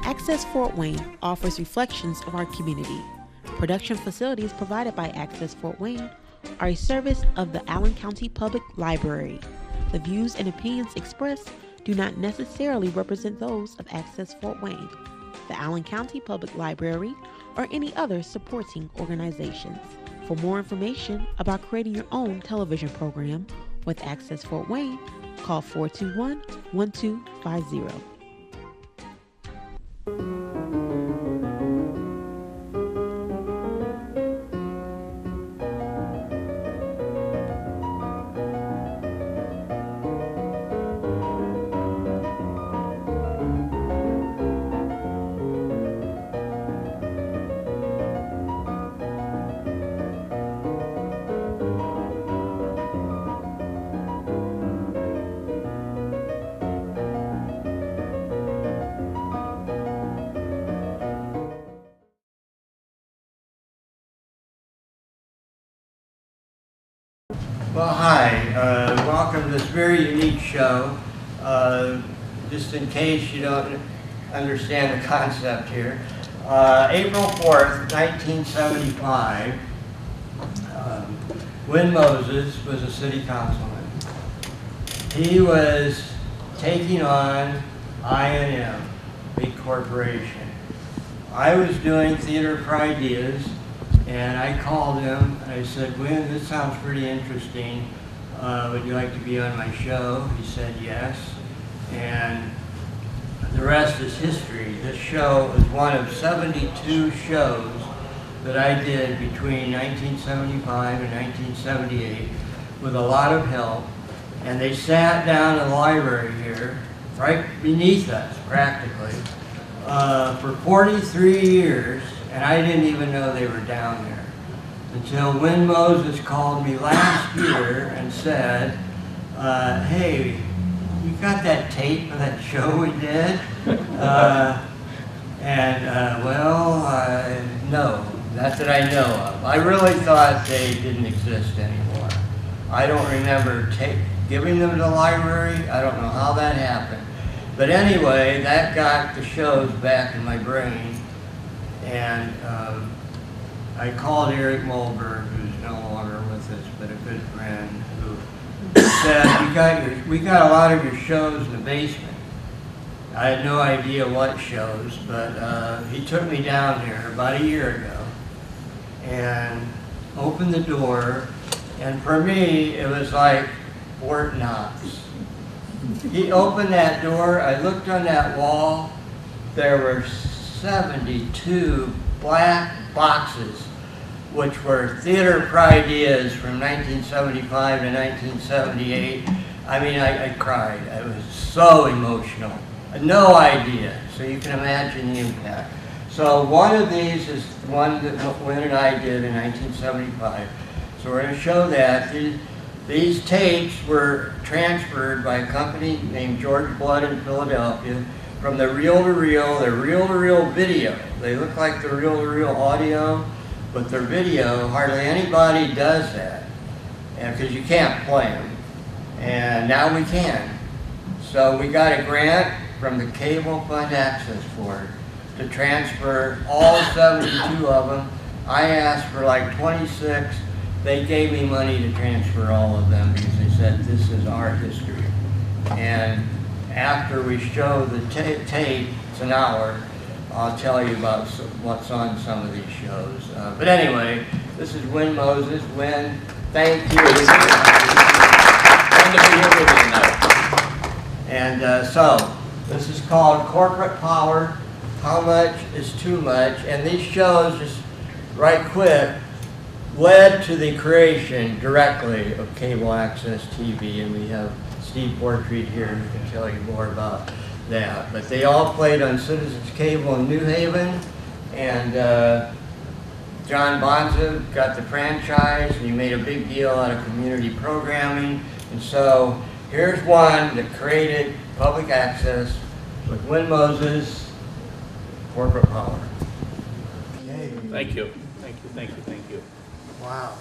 Access Fort Wayne offers reflections of our community. Production facilities provided by Access Fort Wayne are a service of the Allen County Public Library. The views and opinions expressed do not necessarily represent those of Access Fort Wayne, the Allen County Public Library, or any other supporting organizations. For more information about creating your own television program with Access Fort Wayne, call 421-1250. Well, hi. Welcome to this very unique show. Just in case you don't understand the concept here. April 4th, 1975, Win Moses was a city councilman. He was taking on I&M, big corporation. I was doing Theater for Ideas, and I called him and I said, Win, this sounds pretty interesting. Would you like to be on my show? He said yes. And the rest is history. This show is one of 72 shows that I did between 1975 and 1978 with a lot of help. And they sat down in the library here, right beneath us practically, for 43 years. And I didn't even know they were down there until Win Moses called me last year and said, hey, you got that tape of that show we did? No, not that I know of. I really thought they didn't exist anymore. I don't remember giving them to the library. I don't know how that happened. But anyway, that got the shows back in my brain. And I called Eric Mulberg, who's no longer with us, but a good friend, who said, we got a lot of your shows in the basement. I had no idea what shows, but he took me down there about a year ago and opened the door, and for me, it was like Fort Knox. He opened that door, I looked on that wall, there were 72 black boxes, which were Theater for Ideas from 1975 to 1978. I mean, I cried. I was so emotional. No idea. So you can imagine the impact. So one of these is the one that Win and I did in 1975. So we're going to show that. These tapes were transferred by a company named George Blood in Philadelphia from the reel-to-reel, their reel-to-reel video. They look like the reel-to-reel audio, but their video, hardly anybody does that, because you can't play them. And now we can. So we got a grant from the Cable Fund Access Board to transfer all 72 of them. I asked for like 26. They gave me money to transfer all of them because they said this is our history. And after we show the tape, it's an hour, I'll tell you about what's on some of these shows. But anyway, this is Win Moses. Win, thank you. Fun to be here with you tonight. And so, this is called Corporate Power, How Much is Too Much? And these shows, just right quick, led to the creation directly of cable access TV, and we have Steve Fortriede here who can tell you more about that. But they all played on Citizens Cable in New Haven, and John Bonza got the franchise, and he made a big deal out of community programming. And so here's one that created public access with Win Moses, Corporate Power. Okay. Thank you. Thank you. Thank you. Thank you. Wow.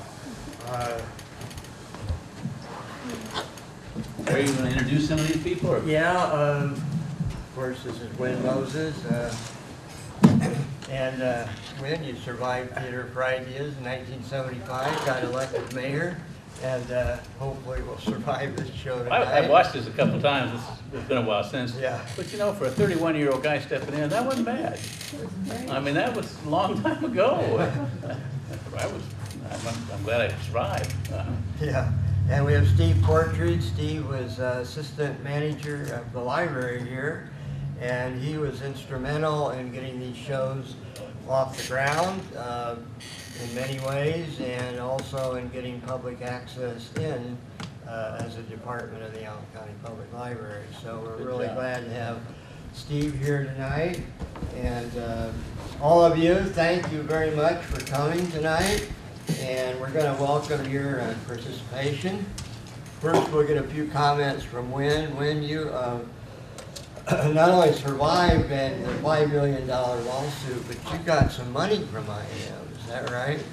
Are you going to introduce some of these people? Or? Yeah, course, this is Win Moses. And Win, you survived Theater for Ideas in 1975, got elected mayor, and hopefully will survive this show tonight. I've watched this a couple times. It's been a while since. Yeah. But you know, for a 31-year-old guy stepping in, that wasn't bad. I mean, that was a long time ago. I'm glad I survived. Yeah. And we have Steve Fortriede. Steve was assistant manager of the library here, and he was instrumental in getting these shows off the ground in many ways, and also in getting public access in as a department of the Allen County Public Library. So we're really glad to have Steve here tonight. And all of you, thank you very much for coming tonight. And we're going to welcome your participation. First, we'll get a few comments from Win. Win, you not only survived the $5 million lawsuit, but you got some money from IM. Is that right?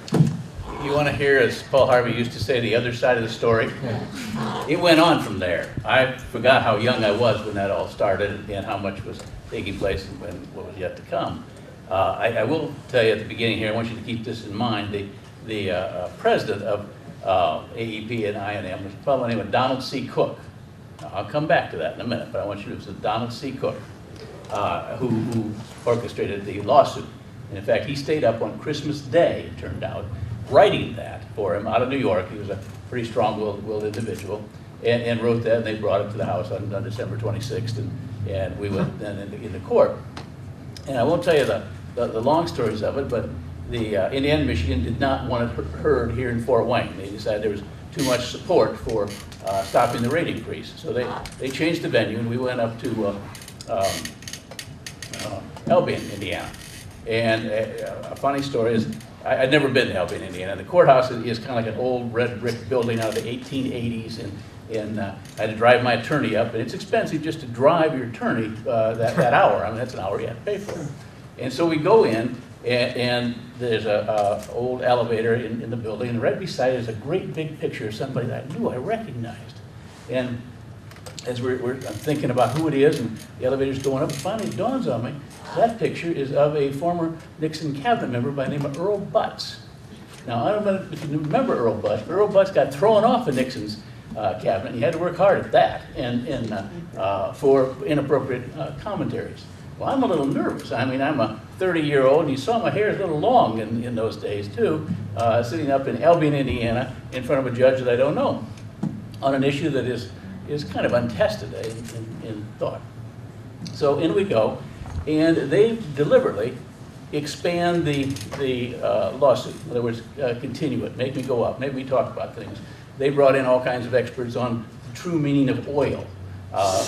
You want to hear, as Paul Harvey used to say, the other side of the story? It went on from there. I forgot how young I was when that all started and how much was taking place and what was yet to come. I will tell you at the beginning here, I want you to keep this in mind, the president of AEP and INM was a fellow named Donald C. Cook. Now, I'll come back to that in a minute, but I want you to know it was Donald C. Cook who orchestrated the lawsuit. And in fact, he stayed up on Christmas Day, it turned out, writing that for him out of New York. He was a pretty strong-willed individual, and wrote that, and they brought it to the House on December 26th, and we went then into court. And I won't tell you the long stories of it, but the Indiana, Michigan did not want it heard here in Fort Wayne. They decided there was too much support for stopping the rate increase. So they changed the venue, and we went up to Albion, Indiana. And a funny story is, I'd never been to Albion, Indiana. The courthouse is kind of like an old red brick building out of the 1880s, and I had to drive my attorney up, and it's expensive just to drive your attorney that hour. I mean, that's an hour you have to pay for. And so we go in, and there's a old elevator in the building, and right beside it is a great big picture of somebody that I knew I recognized. And as I'm thinking about who it is, and the elevator's going up, it finally dawns on me, that picture is of a former Nixon cabinet member by the name of Earl Butz. Now, I don't know if you remember Earl Butz, but Earl Butz got thrown off of Nixon's cabinet, and he had to work hard at that, and for inappropriate commentaries. Well, I'm a little nervous. I mean, I'm a 30-year-old, and you saw my hair is a little long in those days, too, sitting up in Albion, Indiana, in front of a judge that I don't know, on an issue that is kind of untested in thought. So in we go, and they deliberately expand the lawsuit. In other words, continue it, make me go up, make me talk about things. They brought in all kinds of experts on the true meaning of oil,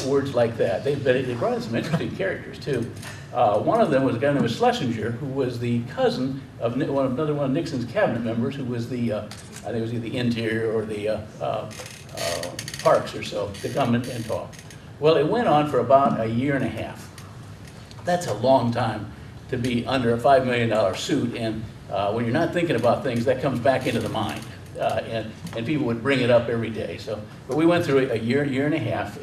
words like that. They brought in some interesting characters, too. One of them was a guy named Schlesinger, who was the cousin of another one of Nixon's cabinet members, who was the, I think it was either the Interior or the Parks or so, to come and talk. Well, it went on for about a year and a half. That's a long time to be under a $5 million suit, and when you're not thinking about things, that comes back into the mind. And people would bring it up every day. So, but we went through a year and a half,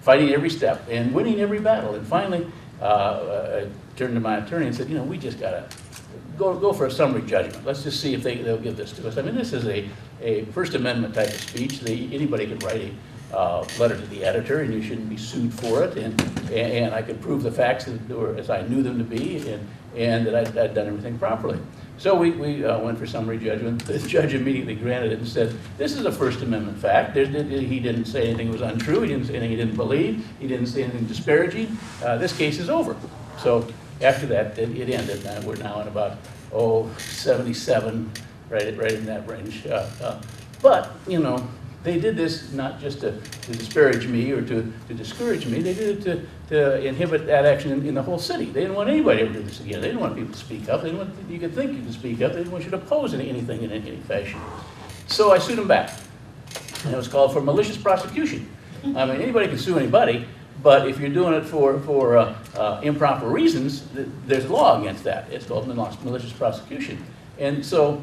fighting every step and winning every battle. And finally, I turned to my attorney and said, we just got to go for a summary judgment. Let's just see if they'll give this to us. I mean, this is a First Amendment type of speech. Anybody could write a letter to the editor, and you shouldn't be sued for it. And I could prove the facts that were as I knew them to be, and that I'd done everything properly. So we went for summary judgment. The judge immediately granted it and said, this is a First Amendment fact. He didn't say anything was untrue. He didn't say anything he didn't believe. He didn't say anything disparaging. This case is over. So after that, it ended. We're now at about, 77, right in that range. But, they did this not just to disparage me or to discourage me. They did it to inhibit that action in the whole city. They didn't want anybody to do this again. They didn't want people to speak up. They didn't want you could think you could speak up. They didn't want you to oppose anything in any fashion. So I sued them back. And it was called for malicious prosecution. I mean, anybody can sue anybody, but if you're doing it for improper reasons, there's a law against that. It's called malicious prosecution. And so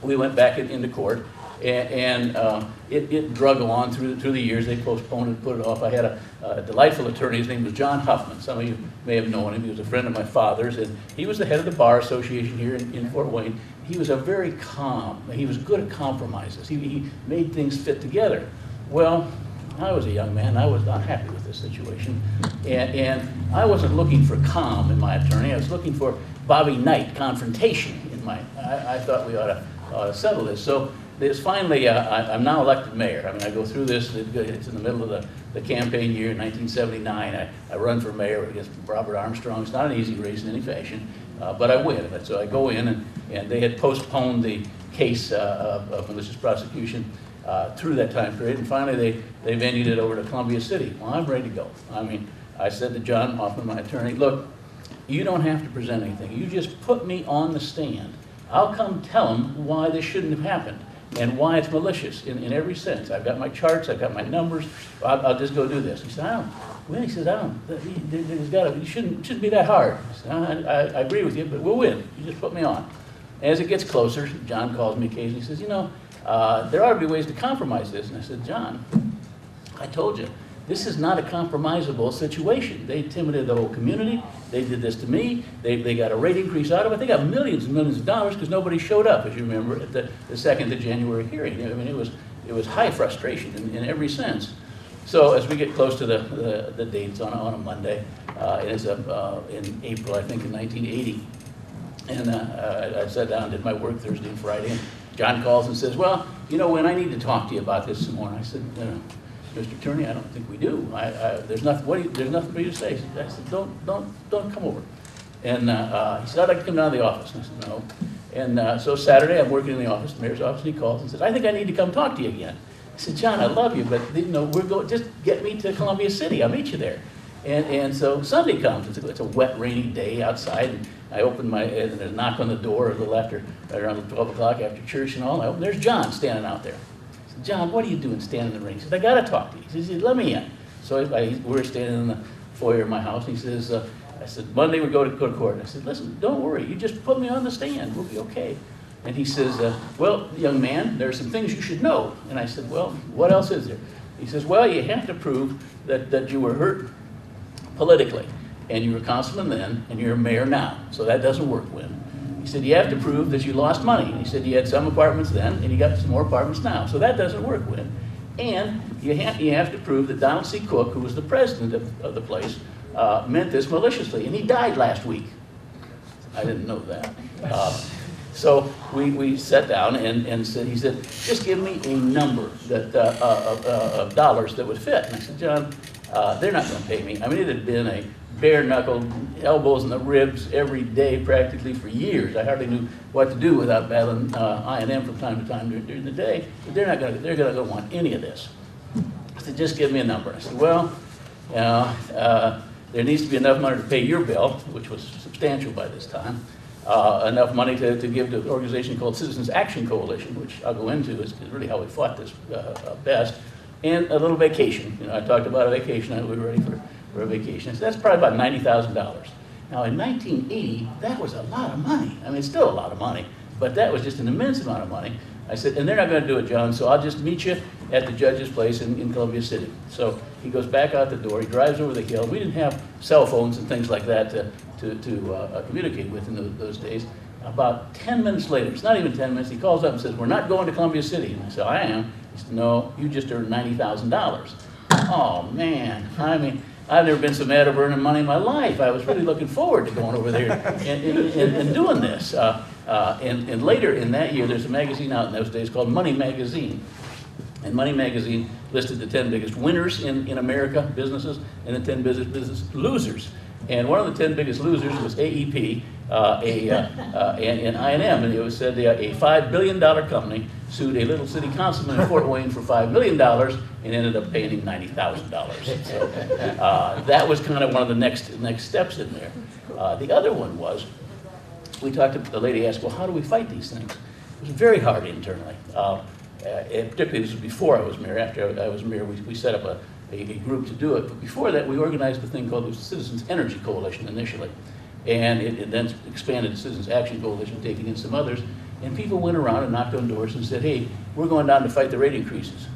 we went back into court. It drug on through the years. They postponed it, put it off. I had a delightful attorney. His name was John Huffman. Some of you may have known him. He was a friend of my father's, and he was the head of the Bar Association here in Fort Wayne. He was a very calm. He was good at compromises. He made things fit together. Well, I was a young man. I was not happy with this situation, and I wasn't looking for calm in my attorney. I was looking for Bobby Knight confrontation in my. I thought we ought to settle this. So there's finally. I'm now elected mayor. I mean, I go through this. It's in the middle of the campaign year, 1979. I run for mayor against Robert Armstrong. It's not an easy race in any fashion, but I win. So I go in, and they had postponed the case of malicious prosecution through that time period, and finally they venued it over to Columbia City. Well, I'm ready to go. I mean, I said to John Hoffman, my attorney, look, you don't have to present anything. You just put me on the stand. I'll come tell them why this shouldn't have happened and why it's malicious in every sense. I've got my charts, I've got my numbers. I'll just go do this. He said, I don't. Well, he says, I don't. It shouldn't be that hard. I said, I agree with you, but we'll win. You just put me on. As it gets closer, John calls me occasionally. He says, there ought to be ways to compromise this. And I said, John, I told you, this is not a compromisable situation. They intimidated the whole community. They did this to me. They got a rate increase out of it. They got millions and millions of dollars because nobody showed up, as you remember, at the 2nd of January hearing. I mean, it was high frustration in every sense. So as we get close to the dates on a Monday, it is in April, I think, in 1980. And I sat down and did my work Thursday and Friday. And John calls and says, well, when I need to talk to you about this some more. And I said, Mr. Attorney, I don't think we do. There's nothing. There's nothing for you to say. I said, don't come over. And he said, I'd like to come down to the office. And I said, no. And so Saturday, I'm working in the office, the mayor's office, and he calls and says, I think I need to come talk to you again. I said, John, I love you, but we're going. Just get me to Columbia City. I'll meet you there. And so Sunday comes. It's a wet, rainy day outside. And I open and there's a knock on the door a little after, around 12 o'clock after church and all. There's John standing out there. I said, John, what are you doing standing in the rain? He said, I got to talk to you. He said, let me in. So we're standing in the foyer of my house. And he says, I said, Monday we go to court. And I said, listen, don't worry. You just put me on the stand. We'll be okay. And he says, well, young man, there are some things you should know. And I said, well, what else is there? He says, well, you have to prove that you were hurt politically. And you were a councilman then, and you're a mayor now. So that doesn't work, Win. He said, you have to prove that you lost money. And he said, you had some apartments then, and you got some more apartments now. So that doesn't work, Win. And you have to prove that Donald C. Cook, who was the president of the place, meant this maliciously. And he died last week. I didn't know that. So we sat down and said, he said, just give me a number of dollars that would fit. And I said, John, they're not going to pay me. I mean, it had been a bare-knuckled, elbows in the ribs every day practically for years. I hardly knew what to do without battling I&M from time to time during the day. But they're going to want any of this. I said, just give me a number. I said, well, there needs to be enough money to pay your bill, which was substantial by this time. Enough money to give to an organization called Citizens Action Coalition, which I'll go into, is really how we fought this best, and a little vacation. I talked about a vacation. We were ready for a vacation. So that's probably about $90,000. Now in 1980, that was a lot of money. I mean, it's still a lot of money, but that was just an immense amount of money. I said, and they're not going to do it, John, so I'll just meet you at the judge's place in Columbia City. So he goes back out the door, he drives over the hill. We didn't have cell phones and things like that to communicate with in those days. About 10 minutes later, it's not even 10 minutes, he calls up and says, we're not going to Columbia City. And I said, I am. He said, no, you just earned $90,000. Oh, man. I mean, I've never been so mad over earning money in my life. I was really looking forward to going over there and doing this. And later in that year, there's a magazine out in those days called Money Magazine. And Money Magazine listed the 10 biggest winners in America, businesses, and the 10 business losers. And one of the 10 biggest losers was AEP and I&M. And it was said a $5 billion company sued a little city councilman in Fort Wayne for $5 million and ended up paying him $90,000. So that was kind of one of the next steps in there. The other one was, we talked to the lady asked, well, how do we fight these things? It was very hard internally. And particularly this was before I was mayor. After I was mayor, we set up a group to do it. But before that, we organized a thing called the Citizens Energy Coalition initially. And it then expanded to Citizens Action Coalition, taking in some others. and people went around and knocked on doors and said, hey, we're going down to fight the rate increases.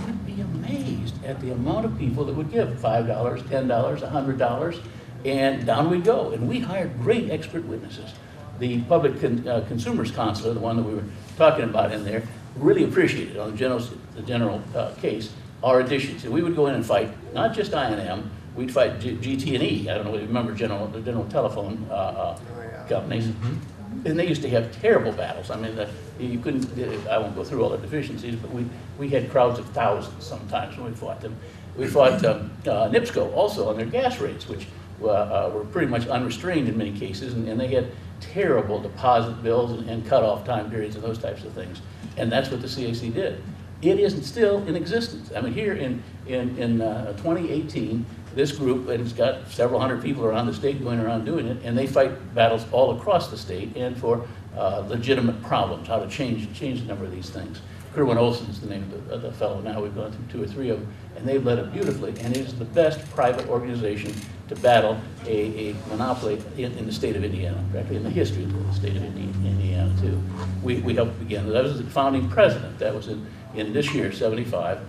You'd be amazed at the amount of people that would give $5, $10, $100, and down we'd go. And we hired great expert witnesses. The Public Consumers Counselor, the one that we were talking about in there, really appreciated on the general case our additions. And we would go in and fight not just I&M, we'd fight GT&E. I don't know if you remember the general telephone companies. And they used to have terrible battles. I mean, you couldn't, I won't go through all the deficiencies, but we had crowds of thousands sometimes when we fought them. We fought NIPSCO also on their gas rates, which were pretty much unrestrained in many cases, and they had terrible deposit bills and cutoff time periods and those types of things. And that's what the CAC did. It isn't still in existence. I mean, here in 2018, this group, and it's got several hundred people around the state going around doing it, and they fight battles all across the state and for legitimate problems, how to change the number of these things. Kerwin Olson's the name of the fellow now. We've gone through 2 or 3 of them, and they've led it beautifully, and it is the best private organization to battle a monopoly in the state of Indiana, practically in the history of the state of Indiana, too. We helped begin. That was the founding president. That was in this year, 75.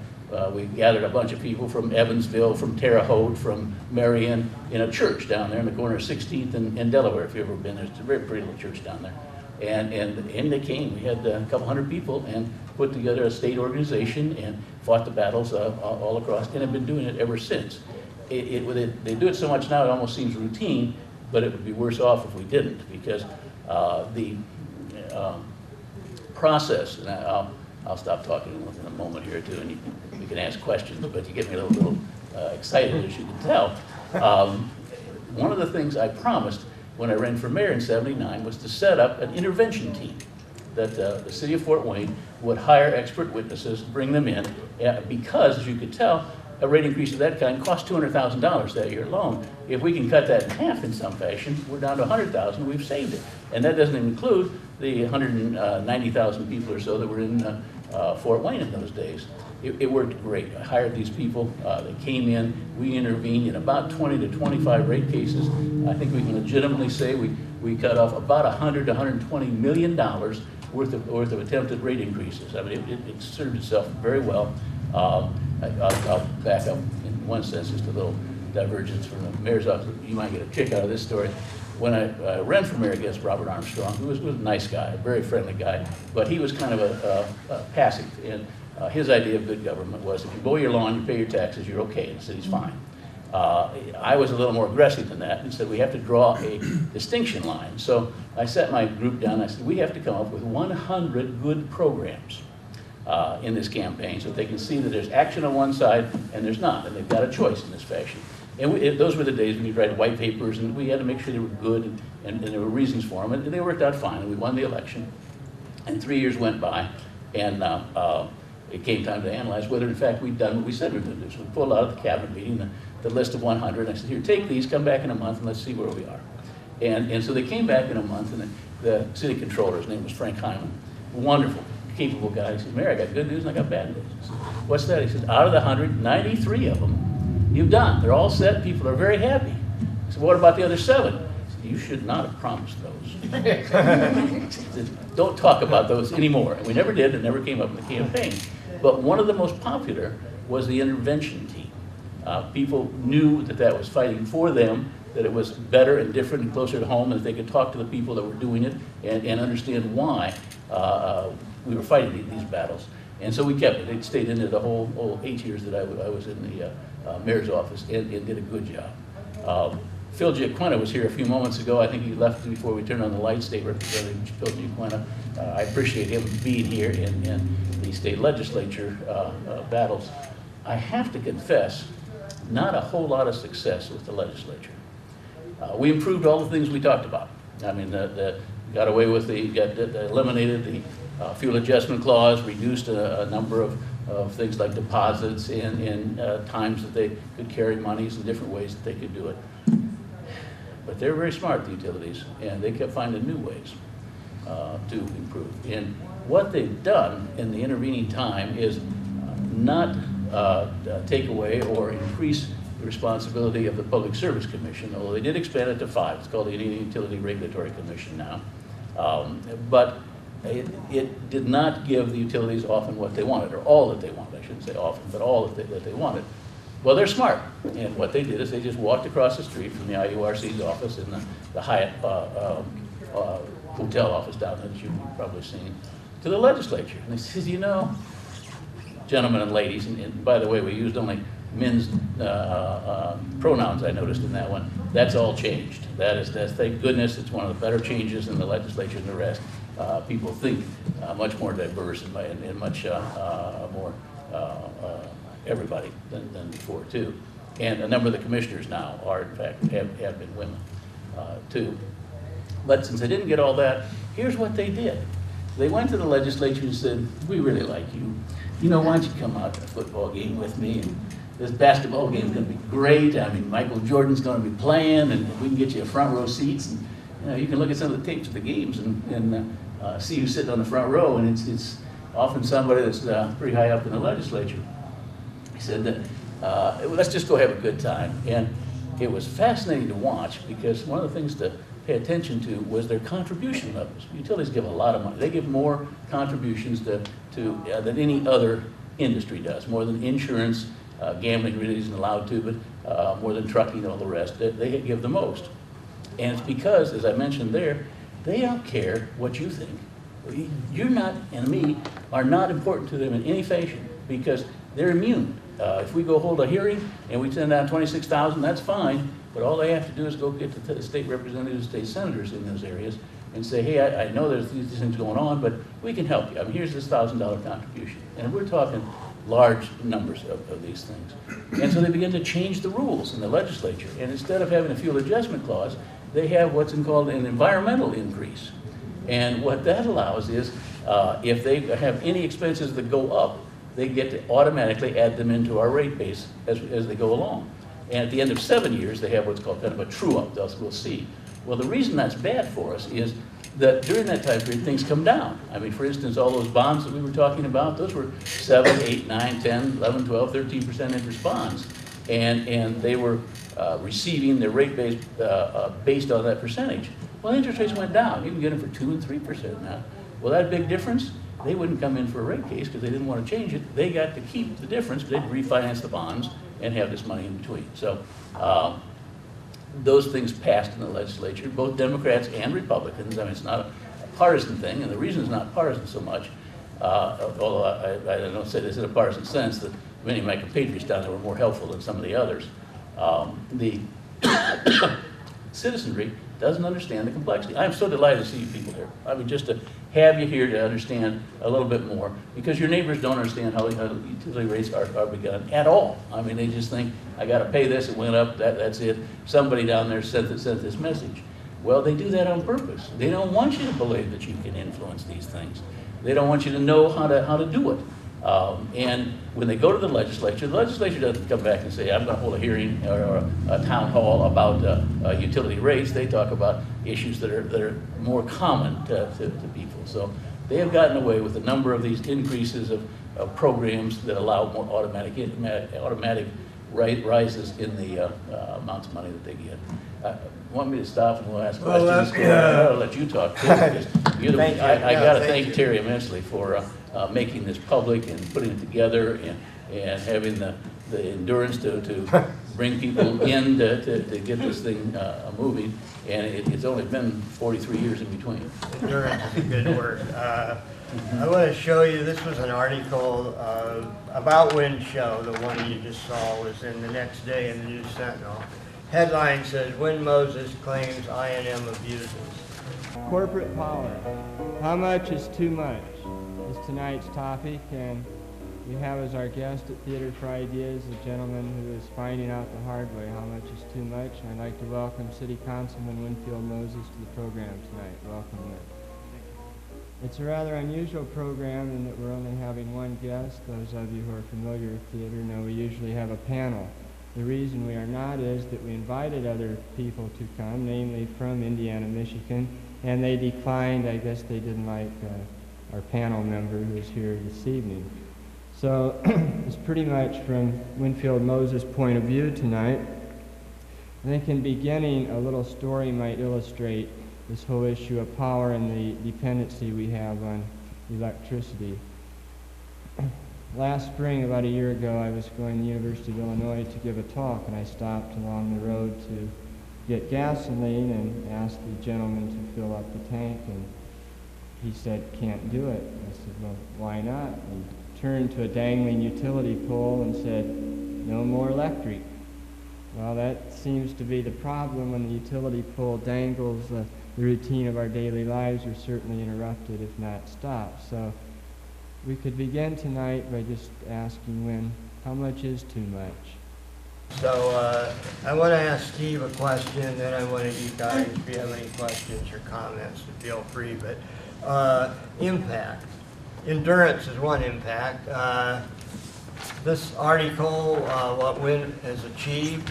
We gathered a bunch of people from Evansville, from Terre Haute, from Marion, in a church down there in the corner of 16th and Delaware, if you've ever been there. It's a very pretty little church down there. And they came. We had a couple hundred people and put together a state organization and fought the battles all across, and have been doing it ever since. They do it so much now it almost seems routine, but it would be worse off if we didn't, because the process, and I'll stop talking in a moment here too, and you can ask questions, but you get me a little excited, as you can tell. One of the things I promised when I ran for mayor in '79 was to set up an intervention team that the city of Fort Wayne would hire expert witnesses, bring them in, because, as you could tell, a rate increase of that kind cost $200,000 that year alone. If we can cut that in half in some fashion, we're down to $100,000, we've saved it. And that doesn't include the 190,000 people or so that were in Fort Wayne in those days. It worked great. I hired these people, they came in, we intervened in about 20 to 25 rate cases. I think we can legitimately say we cut off about $100 to $120 million worth of attempted rate increases. I mean, it served itself very well. I'll back up in one sense, just a little divergence from the mayor's office. You might get a kick out of this story. When I ran for mayor against Robert Armstrong, who was a nice guy, a very friendly guy, but he was kind of a passive. And his idea of good government was if you mow your lawn, you pay your taxes, you're okay, and the city's fine. I was a little more aggressive than that and said we have to draw a distinction line. So I set my group down and I said we have to come up with 100 good programs in this campaign so that they can see that there's action on one side and there's not, and they've got a choice in this fashion. And those were the days when you write white papers, and we had to make sure they were good and there were reasons for them, and they worked out fine, and we won the election. And 3 years went by, and it came time to analyze whether, in fact, we'd done what we said we were going to do. So we pulled out of the cabinet meeting the list of 100, and I said, here, take these, come back in a month, and let's see where we are. And so they came back in a month, and the city controller, his name was Frank Hyman, wonderful, capable guy. He said, Mayor, I got good news and I got bad news. I said, what's that? He said, out of the 100, 93 of them you've done. They're all set. People are very happy. I said, what about the other 7? I said, you should not have promised those. Said, don't talk about those anymore. And we never did. It never came up in the campaign. But one of the most popular was the intervention team. People knew that was fighting for them, that it was better and different and closer to home, and that they could talk to the people that were doing it and understand why we were fighting these battles. And so we kept it. It stayed in there the whole 8 years that I was in the mayor's office and did a good job. Phil Giaquina was here a few moments ago. I think he left before we turned on the light. State Representative Phil Giaquina. I appreciate him being here in the state legislature battles. I have to confess, not a whole lot of success with the legislature. We improved all the things we talked about. I mean, got away with eliminated the fuel adjustment clause, reduced a number of things like deposits and times that they could carry monies and different ways that they could do it. But they're very smart, the utilities, and they kept finding new ways to improve. And what they've done in the intervening time is not take away or increase the responsibility of the Public Service Commission, although they did expand it to 5. It's called the Indiana Utility Regulatory Commission now. But it did not give the utilities often what they wanted, or all that they wanted. I shouldn't say often, but all that they wanted. Well, they're smart, and what they did is they just walked across the street from the IURC's office in the Hyatt hotel office down there that you've probably seen, to the legislature. And they said, you know, gentlemen and ladies, and by the way, we used only men's pronouns, I noticed in that one. That's all changed. That's thank goodness, it's one of the better changes in the legislature than the rest. People think much more diverse and much more everybody than before too. And a number of the commissioners now are, in fact, have been women too. But since they didn't get all that, here's what they did. They went to the legislature and said, we really like you. You know, why don't you come out to a football game with me? And this basketball game is going to be great. I mean, Michael Jordan's going to be playing, and we can get you front row seats. And you know, you can look at some of the tapes of the games and see who's sitting on the front row, and it's often somebody that's pretty high up in the legislature. He said that let's just go have a good time. And it was fascinating to watch, because one of the things to pay attention to was their contribution levels. Utilities give a lot of money. They give more contributions than any other industry does, more than insurance. Gambling really isn't allowed to, but more than trucking and all the rest. They give the most. And it's because, as I mentioned there, they don't care what you think. You're not, and me, are not important to them in any fashion, because they're immune. If we go hold a hearing and we send out 26,000, that's fine, but all they have to do is go get the state representatives, state senators in those areas and say, hey, I know there's these things going on, but we can help you. I mean, here's this $1,000 contribution. And we're talking large numbers of these things. And so they begin to change the rules in the legislature. And instead of having a fuel adjustment clause, they have what's called an environmental increase. And what that allows is, if they have any expenses that go up, they get to automatically add them into our rate base as they go along. And at the end of 7 years, they have what's called kind of a true-up, thus we'll see. Well, the reason that's bad for us is that during that time period, things come down. I mean, for instance, all those bonds that we were talking about, those were 7, 8, 9, 10, 11, 12, 13% interest bonds. And they were receiving their rate base based on that percentage. Well, interest rates went down. You can get them for 2 and 3% now. Well, that big difference, they wouldn't come in for a rate case because they didn't want to change it. They got to keep the difference, but they'd refinance the bonds and have this money in between. So those things passed in the legislature, both Democrats and Republicans. I mean, it's not a partisan thing, and the reason it's not partisan so much, although I don't say this in a partisan sense, that many of my compatriots down there were more helpful than some of the others. The citizenry doesn't understand the complexity. I'm so delighted to see you people here. I mean, just to have you here to understand a little bit more, because your neighbors don't understand how utility rates are begun at all. I mean, they just think, I got to pay this, it went up, that's it. Somebody down there sent this message. Well, they do that on purpose. They don't want you to believe that you can influence these things. They don't want you to know how to do it. And when they go to the legislature doesn't come back and say, I'm going to hold a hearing or a town hall about utility rates. They talk about issues that are more common to people. So they have gotten away with a number of these increases of programs that allow more automatic rises in the amounts of money that they get. Want me to stop and we'll ask questions? I'll let you talk too. I got to thank Terry immensely for making this public and putting it together and having the endurance to bring people in to get this thing moving. And it's only been 43 years in between. Endurance is a good word. I want to show you, this was an article about Wind Show. The one you just saw was in the next day in the News Sentinel. Headline says, Win Moses claims I&M abuses. Corporate power. How much is too much? Is tonight's topic, and we have as our guest at Theater for Ideas a gentleman who is finding out the hard way how much is too much. I'd like to welcome City Councilman Winfield Moses to the program tonight. Welcome, Win. It's a rather unusual program in that we're only having one guest. Those of you who are familiar with theater know we usually have a panel. The reason we are not is that we invited other people to come, namely from Indiana, Michigan, and they declined. I guess they didn't like our panel member who's here this evening. So it's pretty much from Winfield Moses' point of view tonight. I think in beginning, a little story might illustrate this whole issue of power and the dependency we have on electricity. Last spring, about a year ago, I was going to the University of Illinois to give a talk, and I stopped along the road to get gasoline and asked the gentleman to fill up the tank, and he said, "Can't do it." I said, "Well, why not?" He turned to a dangling utility pole and said, "No more electric." Well, that seems to be the problem. When the utility pole dangles, the routine of our daily lives are certainly interrupted, if not stopped. So we could begin tonight by just asking how much is too much? So I want to ask Steve a question, then I want you guys, if you have any questions or comments, to feel free. But impact. Endurance is one impact. This article, what Wynn has achieved,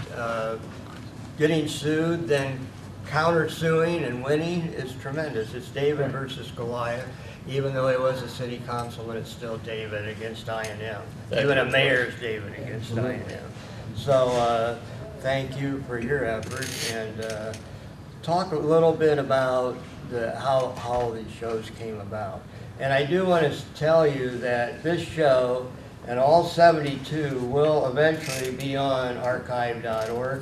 getting sued, then counter-suing and winning is tremendous. It's David versus Goliath. Even though it was a city councilman, it's still David against I&M. Even a mayor's David against I&M. So thank you for your effort, and talk a little bit about how these shows came about. And I do want to tell you that this show and all 72 will eventually be on archive.org.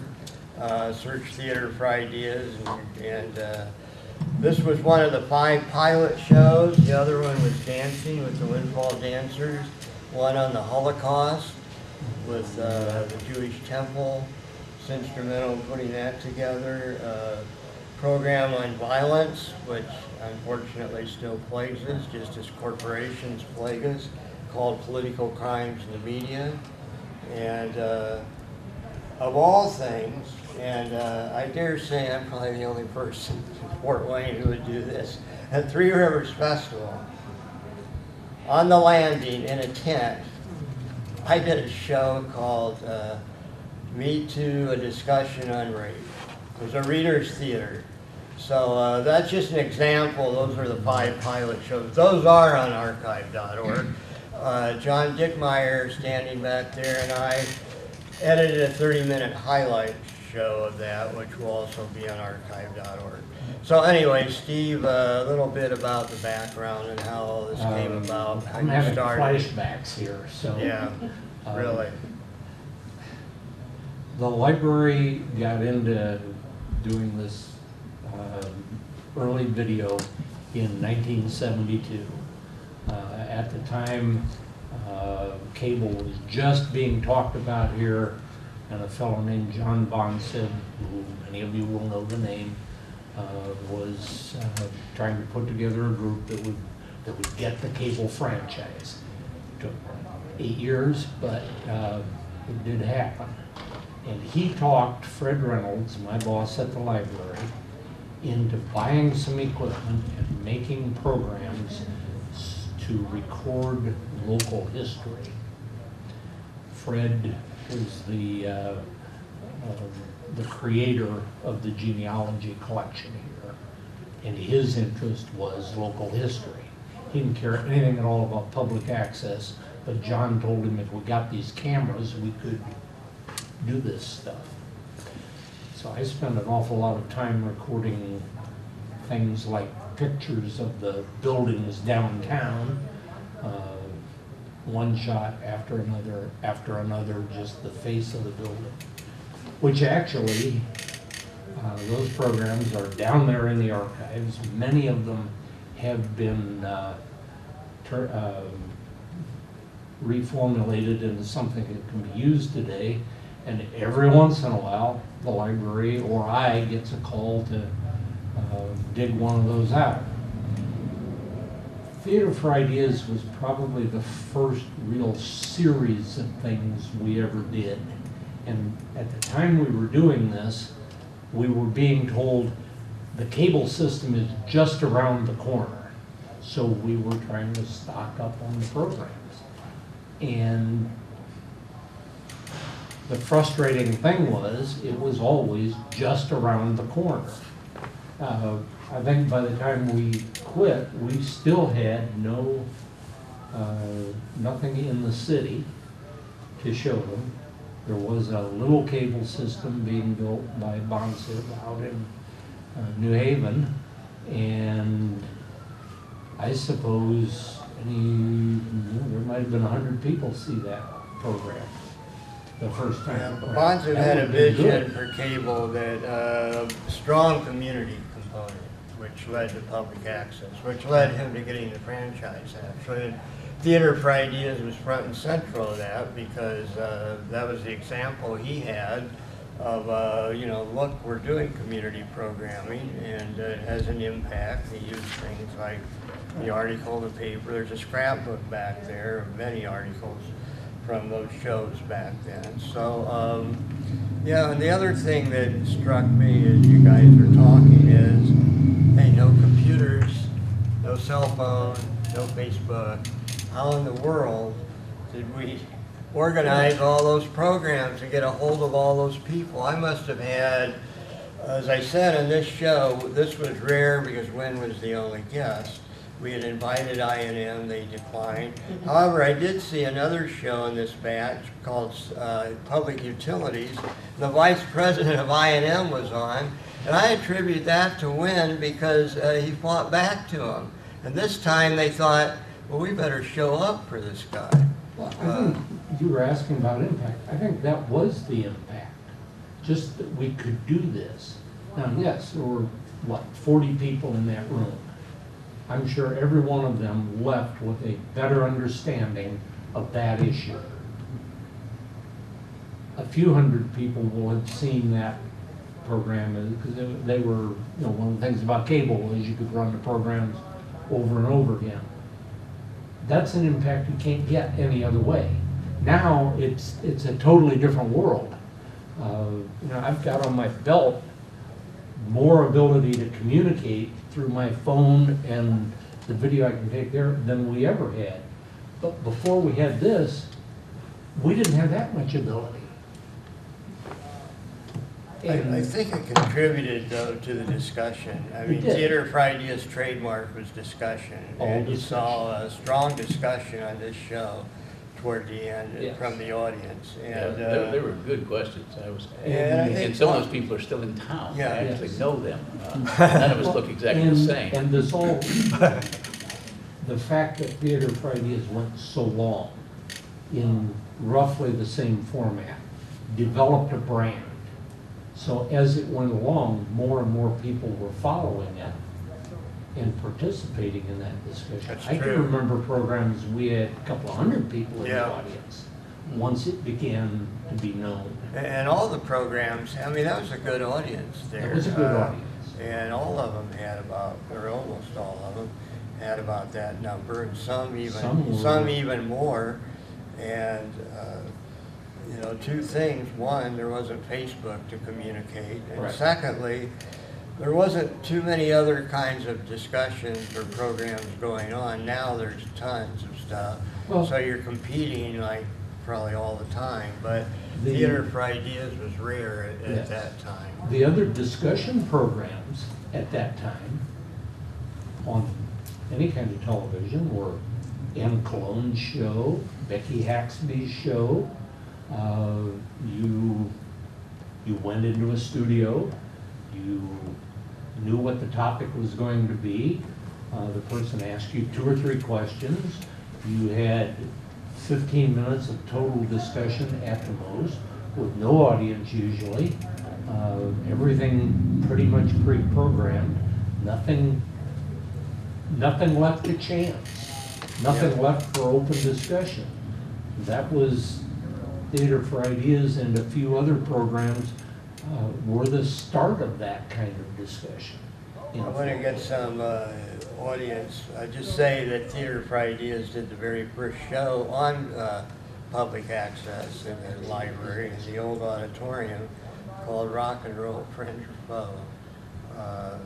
Search Theater for Ideas, and this was one of the 5 pilot shows. The other one was Dancing with the Windfall Dancers, one on the Holocaust with the Jewish Temple. It's instrumental in putting that together. Program on violence, which unfortunately still plagues us, just as corporations plague us, called Political Crimes in the Media. And of all things, and I dare say I'm probably the only person in Fort Wayne who would do this, at Three Rivers Festival, on the landing in a tent, I did a show called Me Too, a discussion on rape. It was a reader's theater. So that's just an example. Those are the 5 pilot shows. Those are on archive.org. John Dickmeyer, standing back there, and I edited a 30-minute highlight show of that, which will also be on archive.org. So anyway, Steve, a little bit about the background and how all this came about, how I'm you having started. flashbacks here, so. Yeah, really. The library got into doing this early video in 1972. At the time, cable was just being talked about here, and a fellow named John Bonsid, who many of you will know the name, was trying to put together a group that would get the cable franchise. It took 8 years, but it did happen. And he talked Fred Reynolds, my boss at the library, into buying some equipment and making programs to record local history. Fred was the creator of the genealogy collection here, and his interest was local history. He didn't care anything at all about public access, but John told him if we got these cameras, we could do this stuff. So I spent an awful lot of time recording things like pictures of the buildings downtown, one shot after another, just the face of the building. Which actually, those programs are down there in the archives. Many of them have been reformulated into something that can be used today. And every once in a while, the library or I gets a call to dig one of those out. Theater for Ideas was probably the first real series of things we ever did. And at the time we were doing this, we were being told the cable system is just around the corner. So we were trying to stock up on the programs. And the frustrating thing was, it was always just around the corner. I think by the time we quit, we still had nothing in the city to show them. There was a little cable system being built by Bonsid out in New Haven, And I suppose there might have been 100 people see that program the first time. Bonzo had a vision for cable that strong community component, which led to public access, which led him to getting the franchise actually. Theater for Ideas was front and central of that because that was the example he had of, look, we're doing community programming and it has an impact. He used things like the article in the paper. There's a scrapbook back there of many articles from those shows back then. So, and the other thing that struck me as you guys were talking is, hey, no computers, no cell phone, no Facebook. How in the world did we organize all those programs and get a hold of all those people? I must have had, as I said on this show, this was rare because Wynn was the only guest. We had invited I&M, they declined. However, I did see another show in this batch called Public Utilities. The vice president of I&M was on, and I attribute that to Wynn because he fought back to him. And this time they thought, well, we better show up for this guy. Well, I think you were asking about impact. I think that was the impact, just that we could do this. Now, yes, there were, 40 people in that room. I'm sure every one of them left with a better understanding of that issue. A few hundred people will have seen that program because they were, one of the things about cable is you could run the programs over and over again. That's an impact you can't get any other way. Now it's a totally different world. I've got on my belt more ability to communicate through my phone and the video I can take there than we ever had. But before we had this, we didn't have that much ability. I think it contributed, though, to the discussion. I mean, Theater for Ideas trademark was discussion. And you saw a strong discussion on this show toward the end from the audience. And there were good questions. And some of those people are still in town. Yeah. I actually know them. None of us look exactly the same. And there's all, the fact that Theater for Ideas went so long in roughly the same format, developed a brand. So as it went along, more and more people were following it and participating in that discussion. That's I true. can remember programs we had a couple of hundred people in the Yeah. audience once it began to be known. And all the programs, I mean, that was a good audience there. It was a good audience. And all of them had about, or almost all of them, had about that number, and some even more. And two things. One, there wasn't Facebook to communicate. And Right. secondly, there wasn't too many other kinds of discussions or programs going on. Now there's tons of stuff. Well- So you're competing like probably all the time, but Theater for Ideas was rare at Yes. that time. The other discussion programs at that time on any kind of television were Ann Cologne's show, Becky Haxby's show. You went into a studio, you knew what the topic was going to be. The person asked you 2 or 3 questions. You had 15 minutes of total discussion at the most, with no audience usually. Everything pretty much pre-programmed. Nothing left to chance. Nothing left for open discussion. That was Theater for Ideas, and a few other programs were the start of that kind of discussion. I want to get some audience. I just say that Theater for Ideas did the very first show on public access in the library, in the old auditorium, called Rock and Roll, Friend or Foe.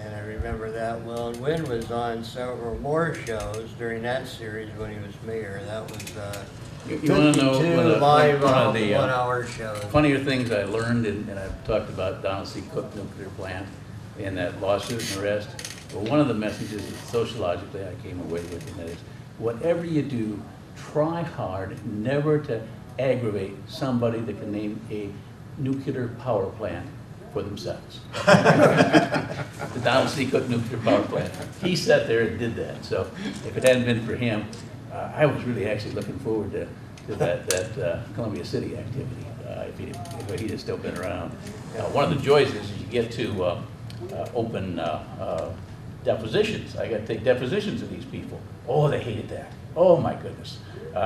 And I remember that well. And Wynn was on several more shows during that series when he was mayor. That was You want to know 52 live one of the 1-hour shows. funnier things I learned, and I've talked about Donald C. Cook nuclear plant and that lawsuit and the rest. Well, one of the messages that sociologically I came away with, and that is, whatever you do, try hard never to aggravate somebody that can name a nuclear power plant for themselves. The Donald C. Cook nuclear power plant. He sat there and did that. So if it hadn't been for him, I was really actually looking forward to that Columbia City activity, if he had still been around. One of the joys is you get to open depositions. I got to take depositions of these people. Oh, they hated that. Oh my goodness.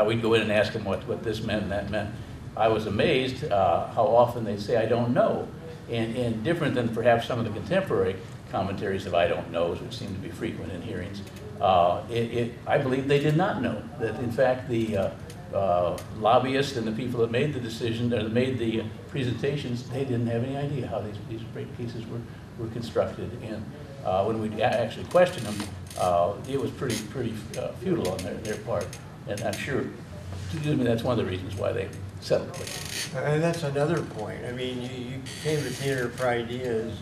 We'd go in and ask them what this meant and that meant. I was amazed how often they'd say, I don't know. And different than perhaps some of the contemporary commentaries of I don't knows, which seem to be frequent in hearings. I believe they did not know that, in fact, the lobbyists and the people that made the decision, that made the presentations, they didn't have any idea how these great pieces were constructed. And when we actually questioned them, it was pretty futile on their part. And I'm sure, that's one of the reasons why they settled quickly. And that's another point. I mean, you came to Theater for Ideas,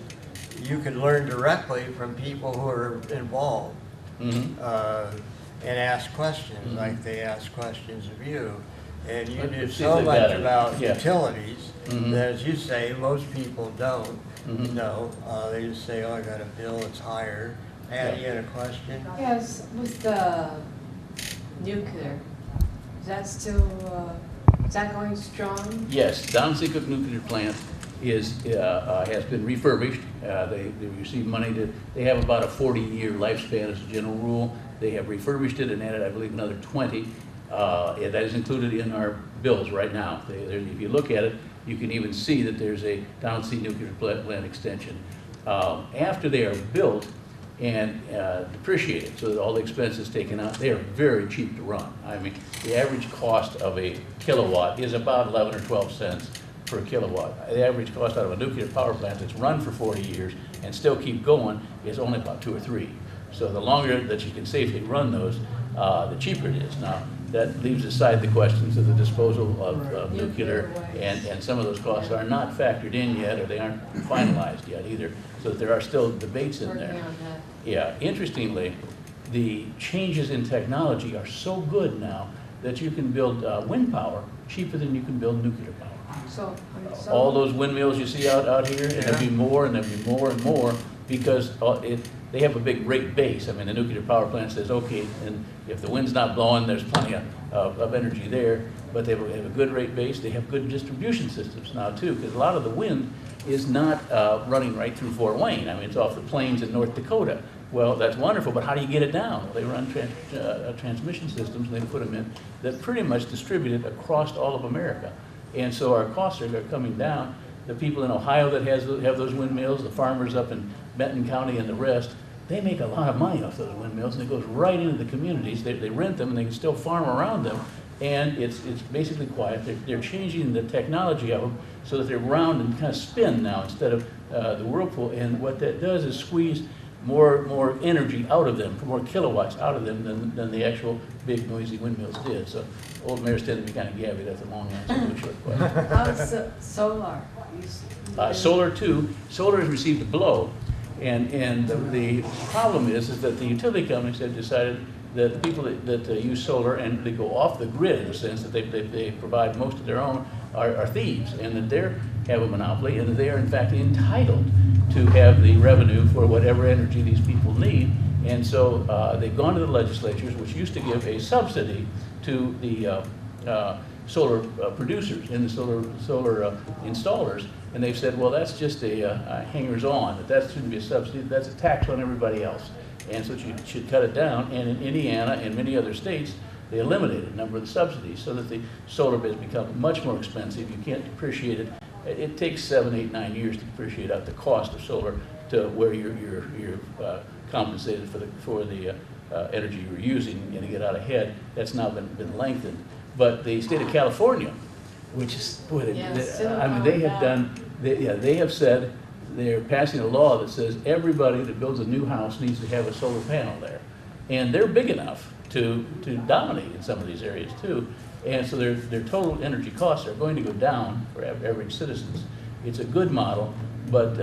you could learn directly from people who are involved. Mm-hmm. And ask questions like they ask questions of you. And you But did see, so they've much got it. about Yeah. utilities Mhm. that, as you say, most people don't Mhm. know. They just say, oh, I got a bill, it's higher. Patty, you had a question? Yes, with the nuclear, is that still, is that going strong? Yes, Donald C. Cook nuclear plant has been refurbished. They received money they have about a 40-year lifespan as a general rule. They have refurbished it and added, I believe, another 20. That is included in our bills right now. If you look at it, you can even see that there's a Donald C. nuclear plant extension. After they are built and depreciated, so that all the expenses taken out, they are very cheap to run. I mean, the average cost of a kilowatt is about 11 or 12 cents per kilowatt. The average cost out of a nuclear power plant that's run for 40 years and still keep going is only about 2 or 3. So the longer that you can safely run those, the cheaper it is. Now, that leaves aside the questions of the disposal of nuclear, and some of those costs are not factored in yet, or they aren't finalized yet either, so that there are still debates in there. Working on that. Yeah, interestingly, the changes in technology are so good now that you can build wind power cheaper than you can build nuclear power. So, All those windmills you see out here, and there'll be more, and there'll be more and more, because they have a big rate base. I mean, the nuclear power plant says, okay, and if the wind's not blowing, there's plenty of energy there, but they have a good rate base. They have good distribution systems now too, because a lot of the wind is not running right through Fort Wayne. I mean, it's off the plains in North Dakota. Well, that's wonderful, but how do you get it down? Well, they run transmission systems, and they put them in that pretty much distribute it across all of America. And so our costs are coming down. The people in Ohio that have those windmills, the farmers up in Benton County and the rest, they make a lot of money off those windmills, and it goes right into the communities. They rent them, and they can still farm around them, and it's basically quiet. They're changing the technology of them so that they're round and kind of spin now instead of the whirlpool. And what that does is squeeze more energy out of them, more kilowatts out of them than the actual big noisy windmills did. So old mayors tend to be kind of gabby. That's a long answer to a short question. how's solar? Solar too. Solar has received a blow, and the problem is that the utility companies have decided that the people that use solar and they go off the grid in the sense that they provide most of their own are thieves, and that they have a monopoly, and that they are in fact entitled to have the revenue for whatever energy these people need. And so they've gone to the legislatures, which used to give a subsidy to the solar producers and the solar installers, and they've said, well, that's just a hangers-on, that shouldn't be a subsidy, that's a tax on everybody else. And so you should cut it down. And in Indiana and many other states, they eliminated a number of the subsidies so that the solar has become much more expensive. You can't depreciate it. It takes 7, 8, 9 years to depreciate out the cost of solar to where you're compensated for the energy you're using and to get out ahead. That's now been lengthened. But the state of California, which is, boy, they have said they're passing a law that says everybody that builds a new house needs to have a solar panel there. And they're big enough to dominate in some of these areas too. And so their total energy costs are going to go down for average citizens. It's a good model, but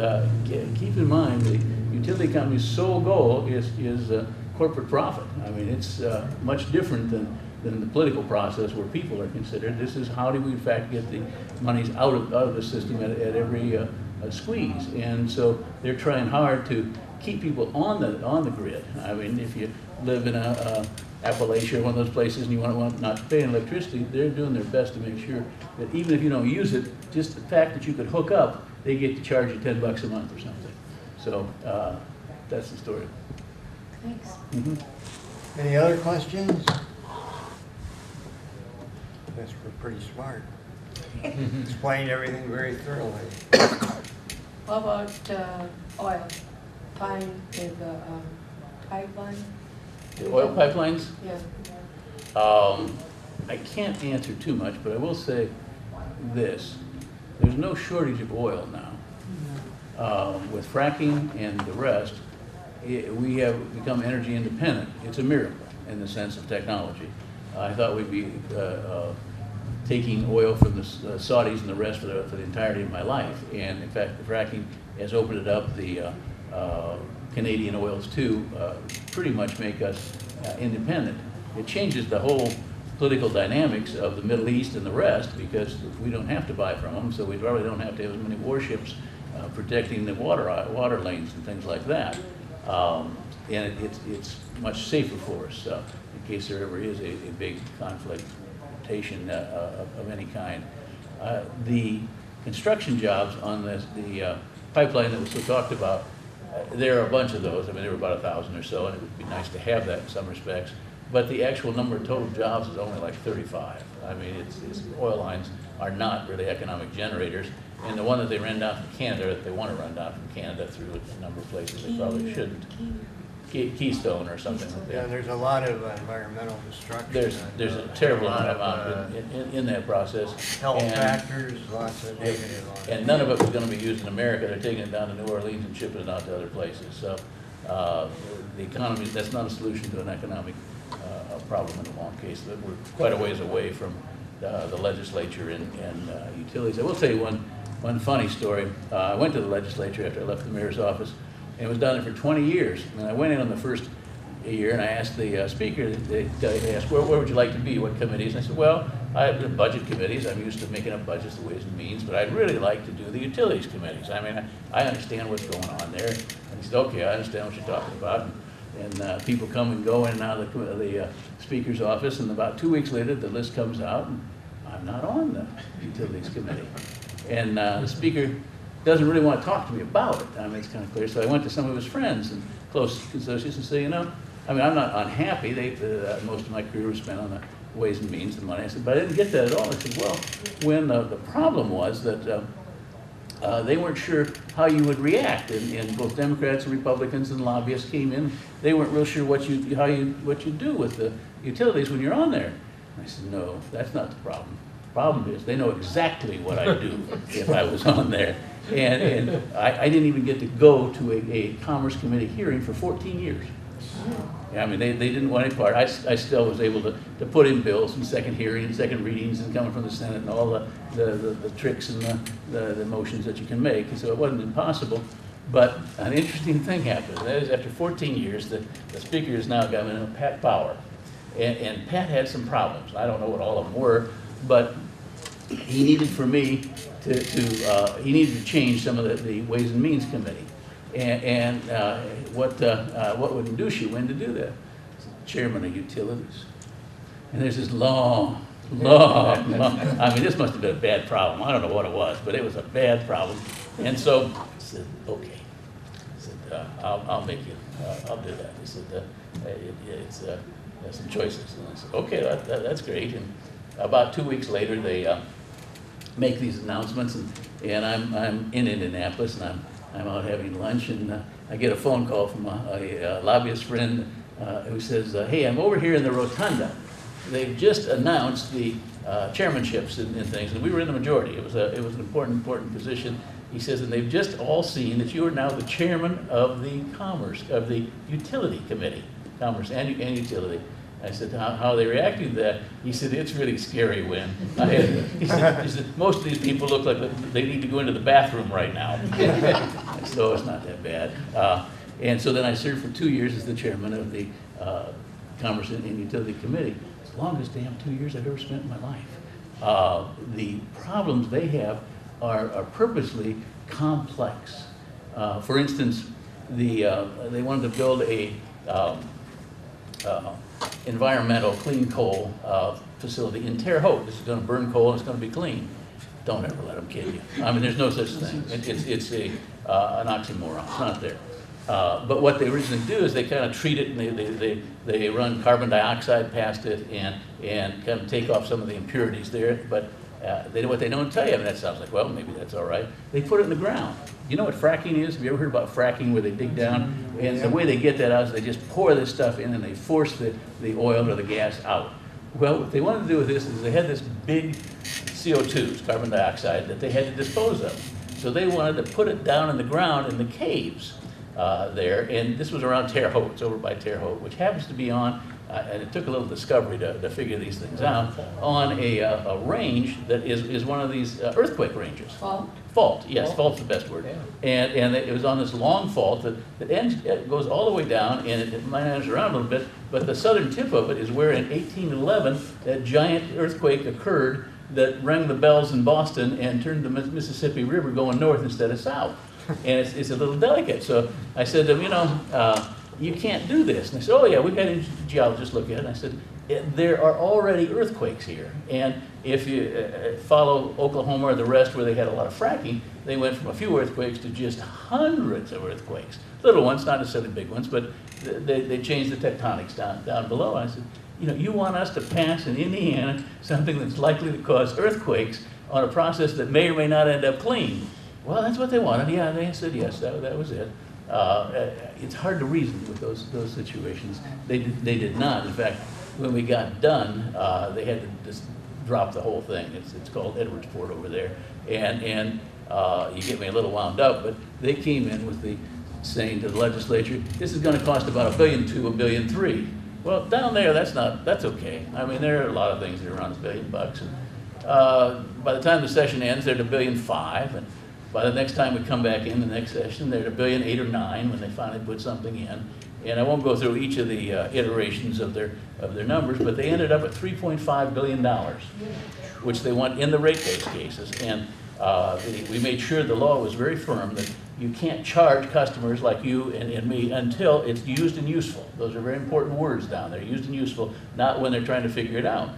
keep in mind the utility company's sole goal is corporate profit. I mean, it's much different than than the political process where people are considered. This is how do we in fact get the monies out of the system at every squeeze. And so they're trying hard to keep people on the grid. I mean, if you live in Appalachia or one of those places and you want not to pay electricity, they're doing their best to make sure that even if you don't use it, just the fact that you could hook up, they get to charge you $10 a month or something. So that's the story. Thanks. Mm-hmm. Any other questions? Guess we're pretty smart. Explained everything very thoroughly. What about oil? Find the pipeline? The oil pipelines? Yeah. I can't answer too much, but I will say this. There's no shortage of oil now. With fracking and the rest, we have become energy independent. It's a miracle in the sense of technology. I thought we'd be taking oil from the Saudis and the rest for the entirety of my life. And in fact, the fracking has opened it up. The Canadian oils too pretty much make us independent. It changes the whole political dynamics of the Middle East and the rest because we don't have to buy from them, so we probably don't have to have as many warships protecting the water lanes and things like that. And it's much safer for us in case there ever is a big confrontation of any kind. The construction jobs on the pipeline that was so talked about, there are a bunch of those. I mean, there were about 1,000 or so, and it would be nice to have that in some respects. But the actual number of total jobs is only like 35. I mean, oil lines are not really economic generators. And the one that they ran down from Canada, that they want to run down from Canada through a number of places they probably shouldn't. Keystone or something like that. Yeah, there's a lot of environmental destruction. There's a terrible amount in that process. Health and, factors, lots of negative on it. And none of it was going to be used in America. They're taking it down to New Orleans and shipping it out to other places. So the economy, that's not a solution to an economic problem in the long case. We're quite a ways away from the legislature and utilities. I will tell you one funny story. I went to the legislature after I left the mayor's office. And it was down there for 20 years. And I went in on the first year and I asked the speaker, they asked, where would you like to be, what committees? And I said, well, I have the budget committees. I'm used to making up budgets, the Ways and Means, but I'd really like to do the utilities committees. I mean, I understand what's going on there. And he said, okay, I understand what you're talking about. And people come and go in and out of the speaker's office, and about 2 weeks later, the list comes out, and I'm not on the utilities committee. And the speaker doesn't really want to talk to me about it. I mean, it's kind of clear. So I went to some of his friends and close associates and say, you know, I mean, I'm not unhappy. Most of my career was spent on the Ways and Means, the money. I said, but I didn't get that at all. I said, well, when the problem was that they weren't sure how you would react, and both Democrats and Republicans and lobbyists came in. They weren't real sure what you do with the utilities when you're on there. I said, no, that's not the problem. The problem is they know exactly what I'd do if I was on there. And I didn't even get to go to a Commerce Committee hearing for 14 years. I mean, they didn't want any part. I still was able to put in bills and second hearings, second readings, and coming from the Senate and all the tricks and the motions that you can make. And so it wasn't impossible. But an interesting thing happened. That is, after 14 years, the speaker has now gotten Pat Power. And Pat had some problems. I don't know what all of them were, but he needed for me he needed to change some of the Ways and Means Committee. And what would induce you when to do that? Chairman of Utilities. And there's this long, I mean, this must have been a bad problem. I don't know what it was, but it was a bad problem. And so I said, okay. I said, I'll make you, I'll do that. He said, it's some choices. And I said, okay, that's great. And about 2 weeks later, they make these announcements, and I'm in Indianapolis, and I'm out having lunch, and I get a phone call from a lobbyist friend who says, hey, I'm over here in the rotunda. They've just announced the chairmanships and things, and we were in the majority. It was an important position. He says, and they've just all seen that you are now the chairman of the Utility Committee, Commerce and Utility. I said, how are they reacting to that? He said, it's really scary, Win. He said, most of these people look like they need to go into the bathroom right now. I said, oh, it's not that bad. And so then I served for 2 years as the chairman of the Commerce and Utility Committee. the longest damn 2 years I've ever spent in my life. The problems they have are purposely complex. For instance, they wanted to build a environmental clean coal facility in Terre Haute. This is going to burn coal and it's going to be clean. Don't ever let them kid you. I mean, there's no such thing. It's an oxymoron. It's not there. But what they originally do is they kind of treat it and they run carbon dioxide past it and kind of take off some of the impurities there. But what they don't tell you, I mean, that sounds like, well, maybe that's all right. They put it in the ground. You know what fracking is? Have you ever heard about fracking where they dig down? And the way they get that out is they just pour this stuff in and they force the oil or the gas out. Well, what they wanted to do with this is they had this big CO2, carbon dioxide, that they had to dispose of. So they wanted to put it down in the ground in the caves there. And this was around Terre Haute. It's over by Terre Haute, which happens to be on, and it took a little discovery to figure these things out, on a range that is one of these earthquake ranges. Fault, yes, fault's the best word. Yeah. And it was on this long fault that goes all the way down, and it might edge around a little bit, but the southern tip of it is where in 1811 that giant earthquake occurred that rang the bells in Boston and turned the Mississippi River going north instead of south. And it's a little delicate. So I said to them, you can't do this. And they said, oh yeah, we've had a geologist look at it. And I said, there are already earthquakes here. And if you follow Oklahoma or the rest where they had a lot of fracking, they went from a few earthquakes to just hundreds of earthquakes. Little ones, not necessarily big ones, but they changed the tectonics down below. And I said, you want us to pass in Indiana something that's likely to cause earthquakes on a process that may or may not end up clean? Well, that's what they wanted. Yeah, they said yes, that was it. It's hard to reason with those situations. They did not. In fact, when we got done, they had to just drop the whole thing. It's called Edwardsport over there. And you get me a little wound up, but they came in with saying to the legislature, this is going to cost about $1.2 billion, $1.3 billion. Well, down there, that's okay. I mean, there are a lot of things that are around $1 billion. And, by the time the session ends, they're at $1.5 billion. And by the next time we come back in the next session, they're at $1.8 billion or $1.9 billion when they finally put something in. And I won't go through each of the iterations of their numbers, but they ended up at $3.5 billion, which they want in the rate base cases. And we made sure the law was very firm that you can't charge customers like you and me until it's used and useful. Those are very important words down there, used and useful, not when they're trying to figure it out.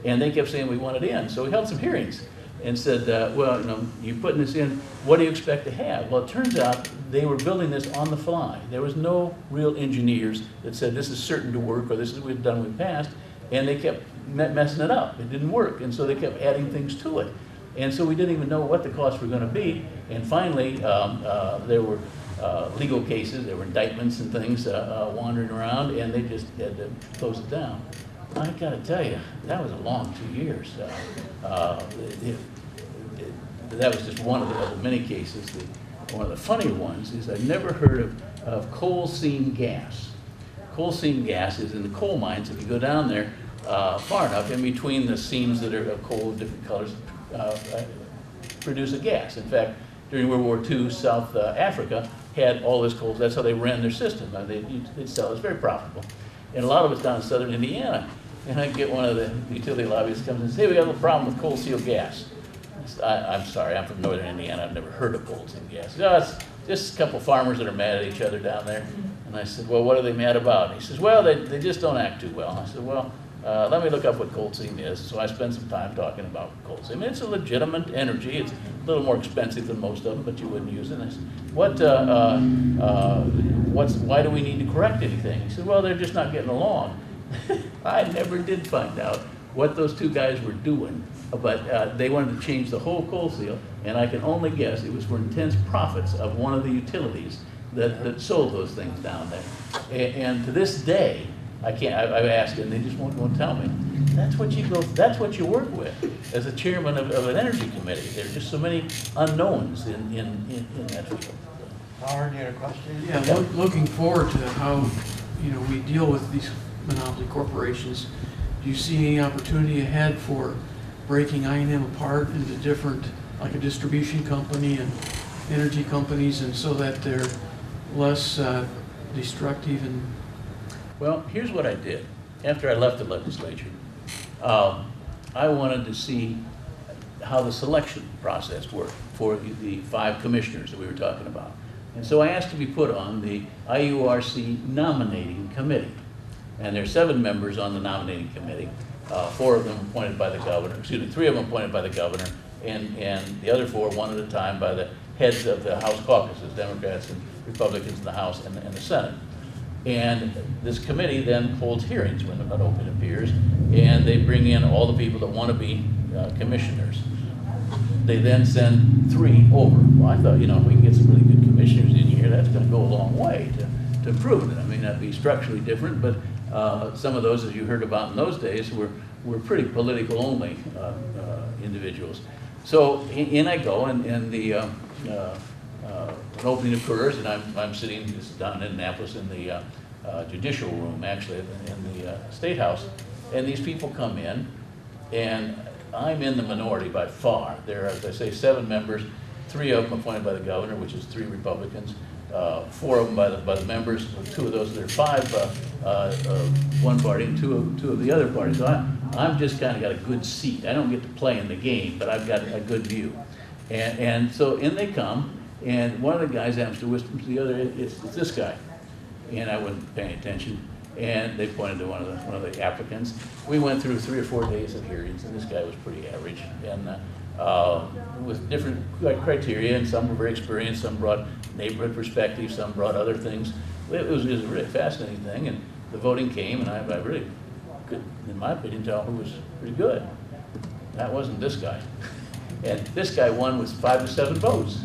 And they kept saying we want it in. So we held some hearings and said, well, you're putting this in, what do you expect to have? Well, it turns out they were building this on the fly. There was no real engineers that said this is certain to work or this is what we've done, we've passed, and they kept messing it up. It didn't work, and so they kept adding things to it. And so we didn't even know what the costs were going to be, and finally there were legal cases, there were indictments and things wandering around, and they just had to close it down. I got to tell you, that was a long 2 years. That was just one of the many cases. One of the funny ones is I've never heard of coal seam gas. Coal seam gas is in the coal mines. If you go down there far enough, in between the seams that are of coal of different colors, produce a gas. In fact, during World War II, South Africa had all this coal. That's how they ran their system. They'd sell it. It's very profitable. And a lot of it's down in southern Indiana. And I get one of the utility lobbyists comes and says, hey, we have a problem with coal seam gas. I'm sorry, I'm from northern Indiana. I've never heard of coal seam gas. It's just a couple farmers that are mad at each other down there. And I said, well, what are they mad about? And he says, well, they just don't act too well. And I said, well, let me look up what coal seam is. So I spent some time talking about coal seam. It's a legitimate energy. It's a little more expensive than most of them, but you wouldn't use it. And I said, why do we need to correct anything? He said, well, they're just not getting along. I never did find out what those two guys were doing, but they wanted to change the whole coal seal, and I can only guess it was for intense profits of one of the utilities that sold those things down there. And to this day, I've asked, and they just won't tell me. That's what you work with as a chairman of an energy committee. There are just so many unknowns in that field. Howard, you had a question? Yeah, looking forward to how we deal with these monopoly corporations. Do you see any opportunity ahead for breaking I&M apart into different, like a distribution company and energy companies, and so that they're less destructive? And well, here's what I did after I left the legislature. I wanted to see how the selection process worked for the 5 commissioners that we were talking about. And so I asked to be put on the IURC nominating committee. And there are 7 members on the nominating committee, 4 of them appointed by the governor, 3 of them appointed by the governor, and the other 4 one at a time by the heads of the House caucuses, Democrats and Republicans in the House and the Senate. And this committee then holds hearings when an opening appears, and they bring in all the people that want to be commissioners. They then send 3 over. Well, I thought, if we can get some really good commissioners in here, that's going to go a long way to improving it. I mean, that'd be structurally different, but some of those, as you heard about in those days, were pretty political only individuals. So in I go, and an opening occurs, and I'm sitting down in Annapolis in the judicial room, actually, in the State House, and these people come in, and I'm in the minority by far. There are, as I say, 7 members, 3 of them appointed by the governor, which is 3 Republicans, 4 of them by the members, 2 of those, there are 5 one party and two of the other party. So I'm just kind of got a good seat. I don't get to play in the game, but I've got a good view. And so in they come, and one of the guys happens to whisper to the other, it's this guy. And I wasn't paying attention. And they pointed to one of the applicants. We went through 3 or 4 days of hearings, and this guy was pretty average, and with different criteria, and some were very experienced, some brought neighborhood perspective, some brought other things. It was a really fascinating thing, and the voting came, and I really could, in my opinion, tell who was pretty good. That wasn't this guy. And this guy won with 5 to 7 votes.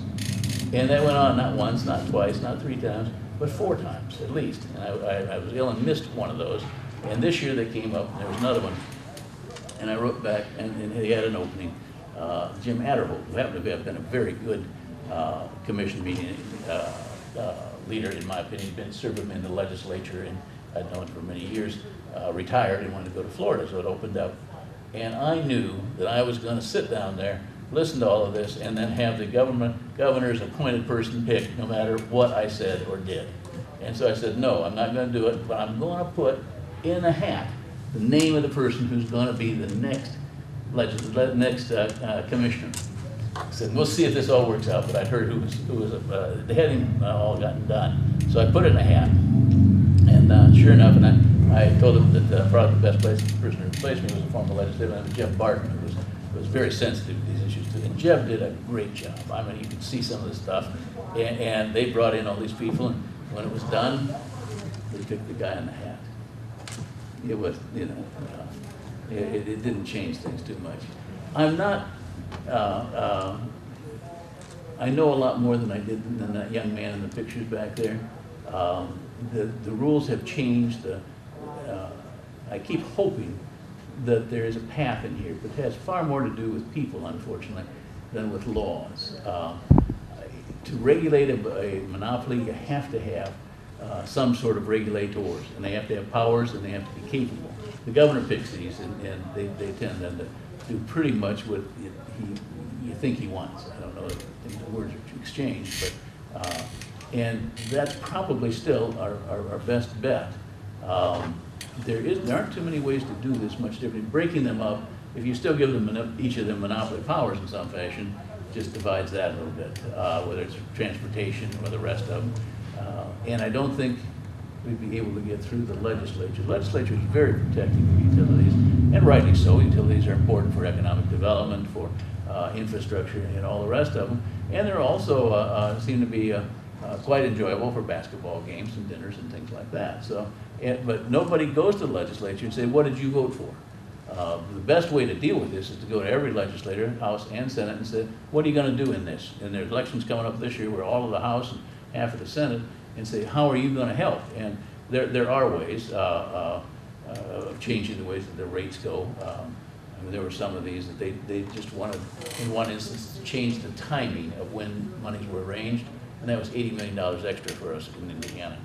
And that went on not once, not twice, not 3 times, but 4 times at least. And I was ill and missed one of those. And this year they came up, and there was another one. And I wrote back, and he had an opening. Jim Adderholt, who happened to have been a very good commission meeting leader, in my opinion. He'd been serving in the legislature, and I'd known him for many years, retired and wanted to go to Florida, so it opened up. And I knew that I was going to sit down there, listen to all of this, and then have the governor's appointed person pick no matter what I said or did. And so I said, no, I'm not going to do it, but I'm going to put in a hat the name of the person who's going to be the next commissioner. I said, we'll see if this all works out, but I'd heard who was they hadn't all gotten done. So I put it in a hat, and sure enough, and I told him that probably the best person to replace me was a former legislator named Jeff Barton, who was very sensitive to these issues too. And Jeff did a great job. I mean, you could see some of the stuff, and they brought in all these people, and when it was done, they picked the guy in the hat. It was, it didn't change things too much. I'm not, I know a lot more than I did than that young man in the pictures back there. The rules have changed. I keep hoping that there is a path in here, but it has far more to do with people, unfortunately, than with laws. To regulate a monopoly, you have to have some sort of regulators, and they have to have powers, and they have to be capable. The governor picks these, and they tend then to do pretty much what you think he wants. I don't know if the words are exchanged, but and that's probably still our best bet. There aren't too many ways to do this much different. Breaking them up, if you still give them each of them monopoly powers in some fashion, just divides that a little bit, whether it's transportation or the rest of them. And I don't think we'd be able to get through the legislature. The legislature is very protective of utilities, and rightly so. Utilities are important for economic development, for infrastructure, and all the rest of them. And they're also seem to be quite enjoyable for basketball games and dinners and things like that. So, but nobody goes to the legislature and say, what did you vote for? The best way to deal with this is to go to every legislator, House and Senate, and say, what are you going to do in this? And there's elections coming up this year where all of the House and half of the Senate, and say, how are you going to help? And there are ways of changing the ways that the rates go. I mean, there were some of these that they just wanted, in one instance, to change the timing of when monies were arranged, and that was $80 million extra for us in Indiana.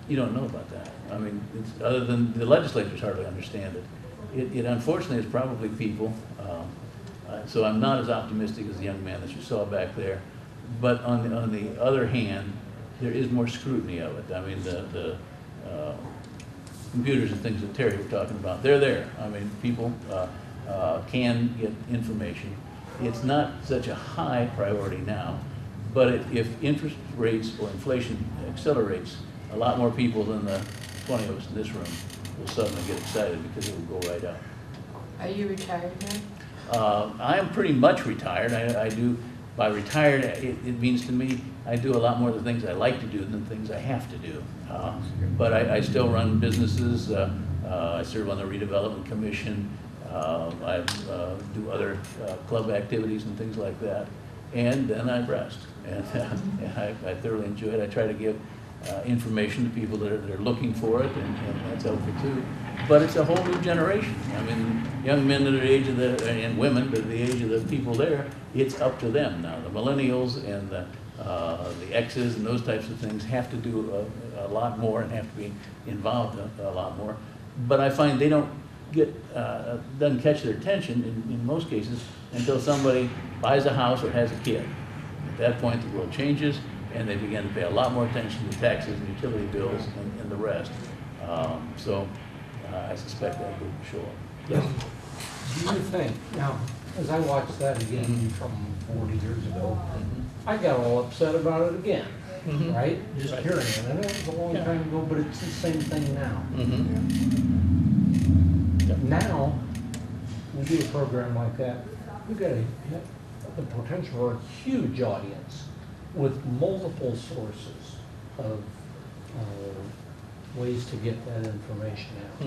You don't know about that. I mean, other than the legislatures hardly understand it. It unfortunately is probably people. So I'm not as optimistic as the young man that you saw back there. But on the other hand, there is more scrutiny of it. I mean, computers and things that Terry were talking about, they're there. I mean, people can get information. It's not such a high priority now, but if interest rates or inflation accelerates, a lot more people than the 20 of us in this room will suddenly get excited because it will go right up. Are you retired now? I am pretty much retired. I do, by retired, it means to me, I do a lot more of the things I like to do than things I have to do. But I still run businesses. I serve on the redevelopment commission. I do other club activities and things like that. And then I rest. And I thoroughly enjoy it. I try to give information to people that are looking for it, and that's helpful too. But it's a whole new generation. I mean, young men that are the age of and women, but the age of the people there, it's up to them now. The millennials and the X's and those types of things have to do a lot more and have to be involved a lot more. But I find they don't doesn't catch their attention in most cases until somebody buys a house or has a kid. At that point, the world changes, and they begin to pay a lot more attention to taxes and utility bills and the rest. So I suspect that will show up. Yes. Do you think, now, as I watched that again from 40 years ago, I got all upset about it again, right? Just hearing it, and it was a long time ago, but it's the same thing now. Now, we do a program like that, we got the potential for a huge audience with multiple sources of ways to get that information out.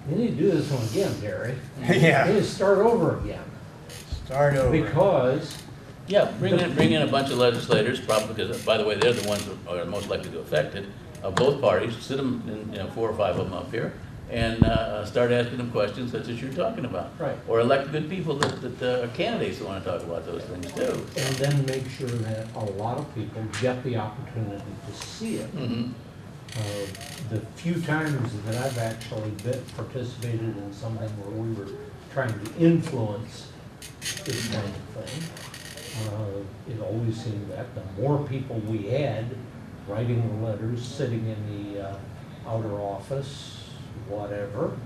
You need to do this one again, Terry. Yeah. You need to start over again. Start over. Because Yeah, bring in a bunch of legislators, probably because, by the way, they're the ones that are most likely to affect it, of both parties. Sit them, in, 4 or 5 of them up here, and start asking them questions such as you're talking about. Right. Or elect good people that are candidates that want to talk about those things too. and then make sure that a lot of people get the opportunity to see it. The few times that I've actually participated in something where we were trying to influence this kind of thing, it always seemed that the more people we had writing the letters, sitting in the outer office, whatever,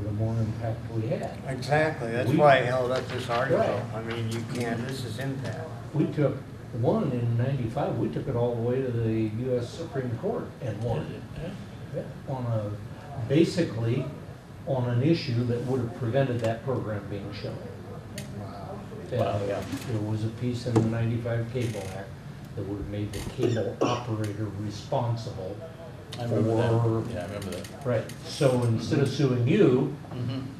the more impact we had. Exactly. That's why I held up this article. I mean, you can't. This is impact. We took one in '95. We took it all the way to the U.S. Supreme Court and won. Yeah, basically on an issue that would have prevented that program being shown. Wow, yeah. There was a piece in the '95 Cable Act that would have made the cable operator responsible. I remember that. Yeah, I remember that. Right. So instead of suing you,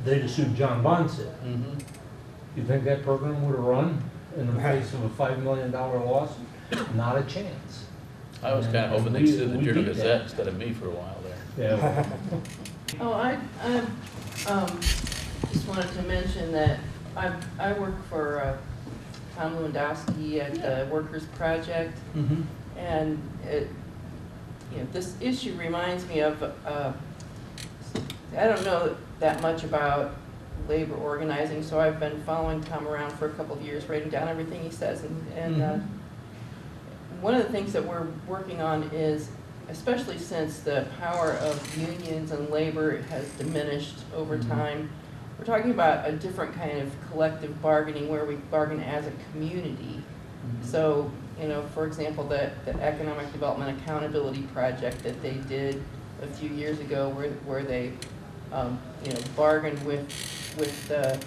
they'd have sued John Bonset. You think that program would have run in the face of a $5 million lawsuit? Not a chance. I was kind of hoping they'd sue the Journal Gazette instead of me for a while there. Yeah. Oh, I just wanted to mention that I work for Tom Lewandowski at the Workers Project, and this issue reminds me of, I don't know that much about labor organizing, so I've been following Tom around for a couple of years, writing down everything he says, and one of the things that we're working on is, especially since the power of unions and labor has diminished over time, we're talking about a different kind of collective bargaining where we bargain as a community. So, for example, the Economic Development Accountability Project that they did a few years ago where they bargained with the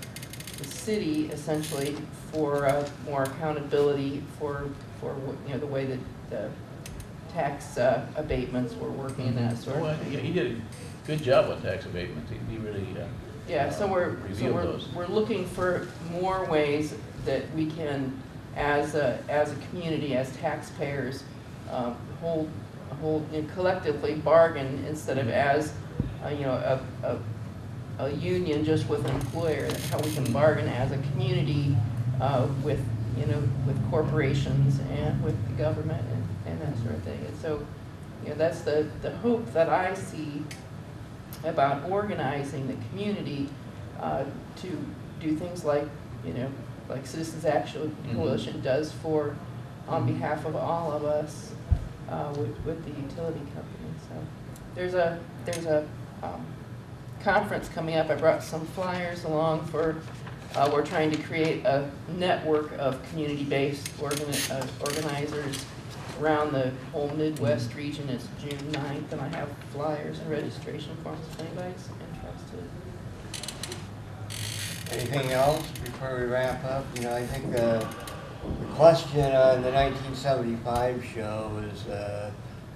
city essentially for more accountability for the way that the tax abatements were working and that sort of thing. Yeah, he did a good job on tax abatements. He really so we're looking for more ways that we can, as a community, as taxpayers, hold collectively bargain instead of as a union just with an employer. How we can bargain as a community with corporations and with the government and that sort of thing. And so that's the hope that I see about organizing the community to do things like Citizens Action Coalition does on behalf of all of us with the utility company. So there's a conference coming up. I brought some flyers along for, we're trying to create a network of community-based organizers around the whole Midwest region. It's June 9th, and I have flyers and registration forms if anybody's interested. Anything else before we wrap up? You know, I think the question on the 1975 show is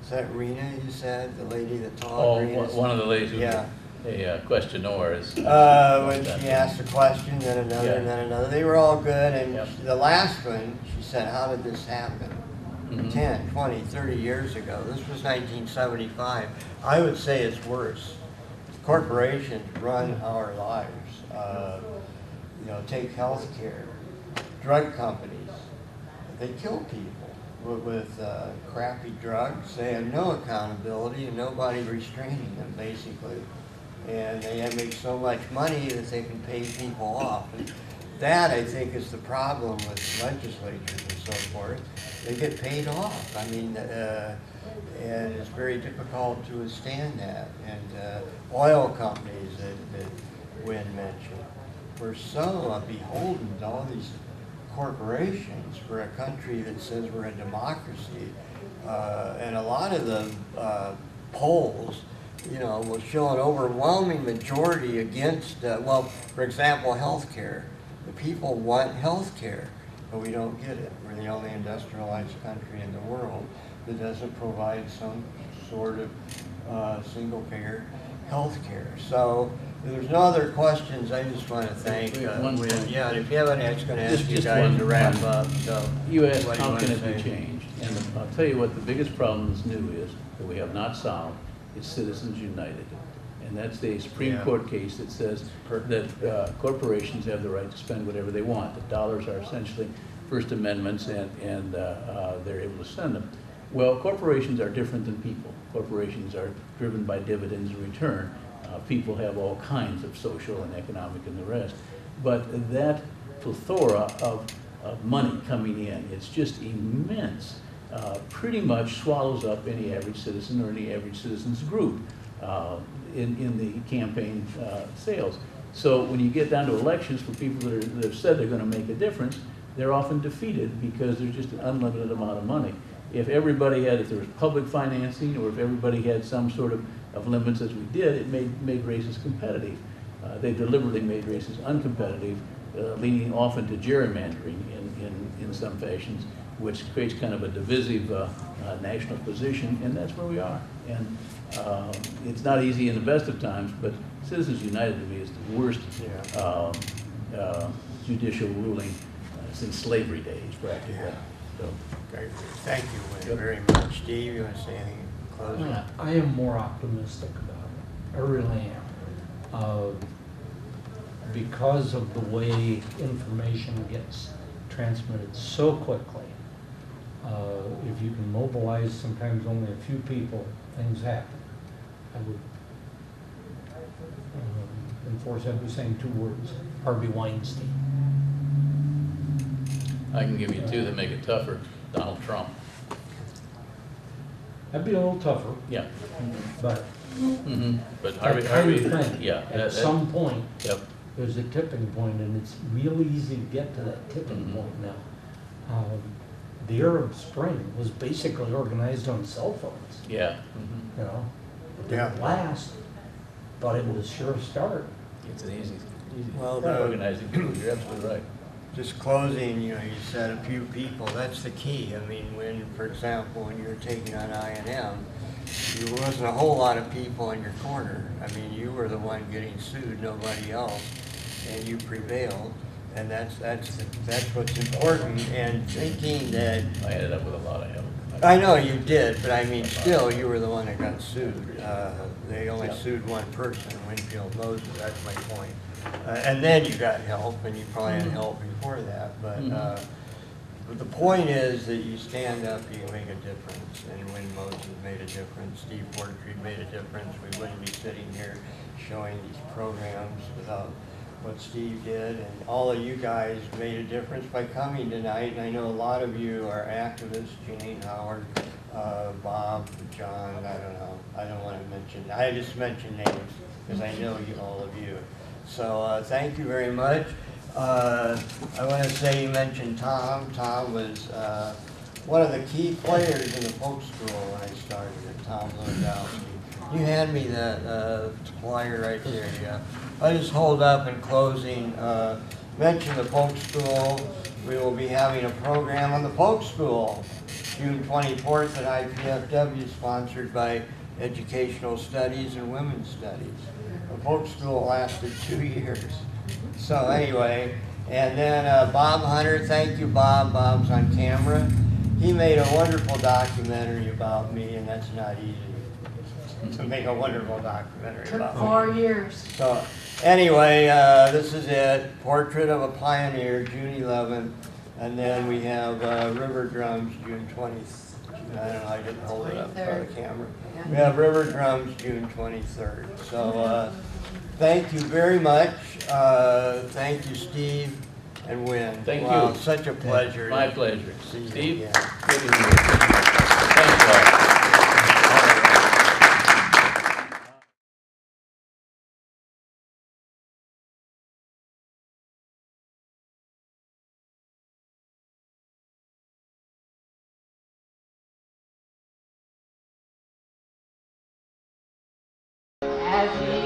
that Rena, you said? The lady that talked? Oh, Rena's- one of the ladies who Yeah. a questionnaire is. When she asked a question, then another, Yeah. and then another. They were all good, and Yep. the last one, she said, how did this happen? Mhm. 10, 20, 30 years ago. This was 1975. I would say it's worse. Corporations run our lives. You know, take healthcare, drug companies. They kill people with crappy drugs. They have no accountability and nobody restraining them, basically. And they make so much money that they can pay people off. And that, I think, is the problem with legislatures and so forth. They get paid off. I mean, and it's very difficult to withstand that. And oil companies that Wynn mentioned, we're so beholden to all these corporations for a country that says we're a democracy. And a lot of the polls, you know, will show an overwhelming majority against, well, for example, health care. The people want health care, but we don't get it. We're the only industrialized country in the world that doesn't provide some sort of single-payer health care. So if there's no other questions, I just want to thank We have one Wynn. more. Yeah, and if you have any, I was going to ask you Just guys one. to wrap up. So You asked, what do you how wanna can it say? be changed? And I'll tell you what the biggest problem that's new is, that we have not solved, is Citizens United. And that's a Supreme Yeah. Court case that says that corporations have the right to spend whatever they want. The dollars are essentially First Amendments, and they're able to spend them. Well, corporations are different than people. Corporations are driven by dividends and return. People have all kinds of social and economic and the rest. But that plethora of money coming in, it's just immense, pretty much swallows up any average citizen or any average citizen's group in the campaign sales. So when you get down to elections for people that have said they're going to make a difference, they're often defeated because there's just an unlimited amount of money. If everybody had, if there was public financing, or if everybody had some sort of limits as we did, it made races competitive. They deliberately made races uncompetitive, leaning often to gerrymandering in some fashions, which creates kind of a divisive national position, and that's where we are. And it's not easy in the best of times, but Citizens United to me is the worst judicial ruling since slavery days, practically. Yeah. So, Great. Thank you, Wynn, Yep. very much. Steve, you want to say anything in closing? I am more optimistic about it. I really am. Because of the way information gets transmitted so quickly. If you can mobilize sometimes only a few people, things happen. I would enforce, I was saying 2 words, Harvey Weinstein. I can give you 2 that make it tougher. Donald Trump. That'd be a little tougher, Yeah. but But that Harvey, kind of thing, yeah. at some point, Yep. there's a tipping point, and it's real easy to get to that tipping Mhm. point now. The Arab Spring was basically organized on cell phones, Yeah. you know? It Yeah. didn't last, but it was sure a start. It's an easy Well, organizing tool. You're absolutely right. Just closing, you know, you said a few people, that's the key. I mean, when, for example, when you were taking on I&M, there wasn't a whole lot of people in your corner. I mean, you were the one getting sued, nobody else, and you prevailed. And that's what's important, and thinking that, I ended up with a lot of help. I know you did, but I mean, still, you were the one that got sued. They only Yeah. sued one person, Winfield Moses, that's my point. And then you got help, and you probably had help before that, but the point is that you stand up, you make a difference, and when Moses made a difference, Steve Fortriede made a difference, we wouldn't be sitting here showing these programs without what Steve did, and all of you guys made a difference by coming tonight, and I know a lot of you are activists, Jane, Howard, Bob, John, I don't know. I don't want to mention, I just mention names because I know you, all of you. So thank you very much. I want to say you mentioned Tom. Tom was one of the key players in the folk school when I started at Tom Lewandowski. You hand me that flyer right there, yeah. I'll just hold up in closing, mention the folk school. We will be having a program on the folk school June 24th at IPFW, sponsored by Educational Studies and Women's Studies. The folk school lasted 2 years. So anyway, and then Bob Hunter, thank you Bob, Bob's on camera. He made a wonderful documentary about me, and that's not easy to make a wonderful documentary about me. Took 4 years. So anyway, this is it, Portrait of a Pioneer, June 11th, and then we have River Drums, June 20th. I don't know, I didn't hold it up by the camera. We have River Drums, June 23rd. So thank you very much. Thank you, Steve and Wynn. Thank wow, you. Such a pleasure. My pleasure. See you Steve? again. Good to meet you. Thanks, Bob. As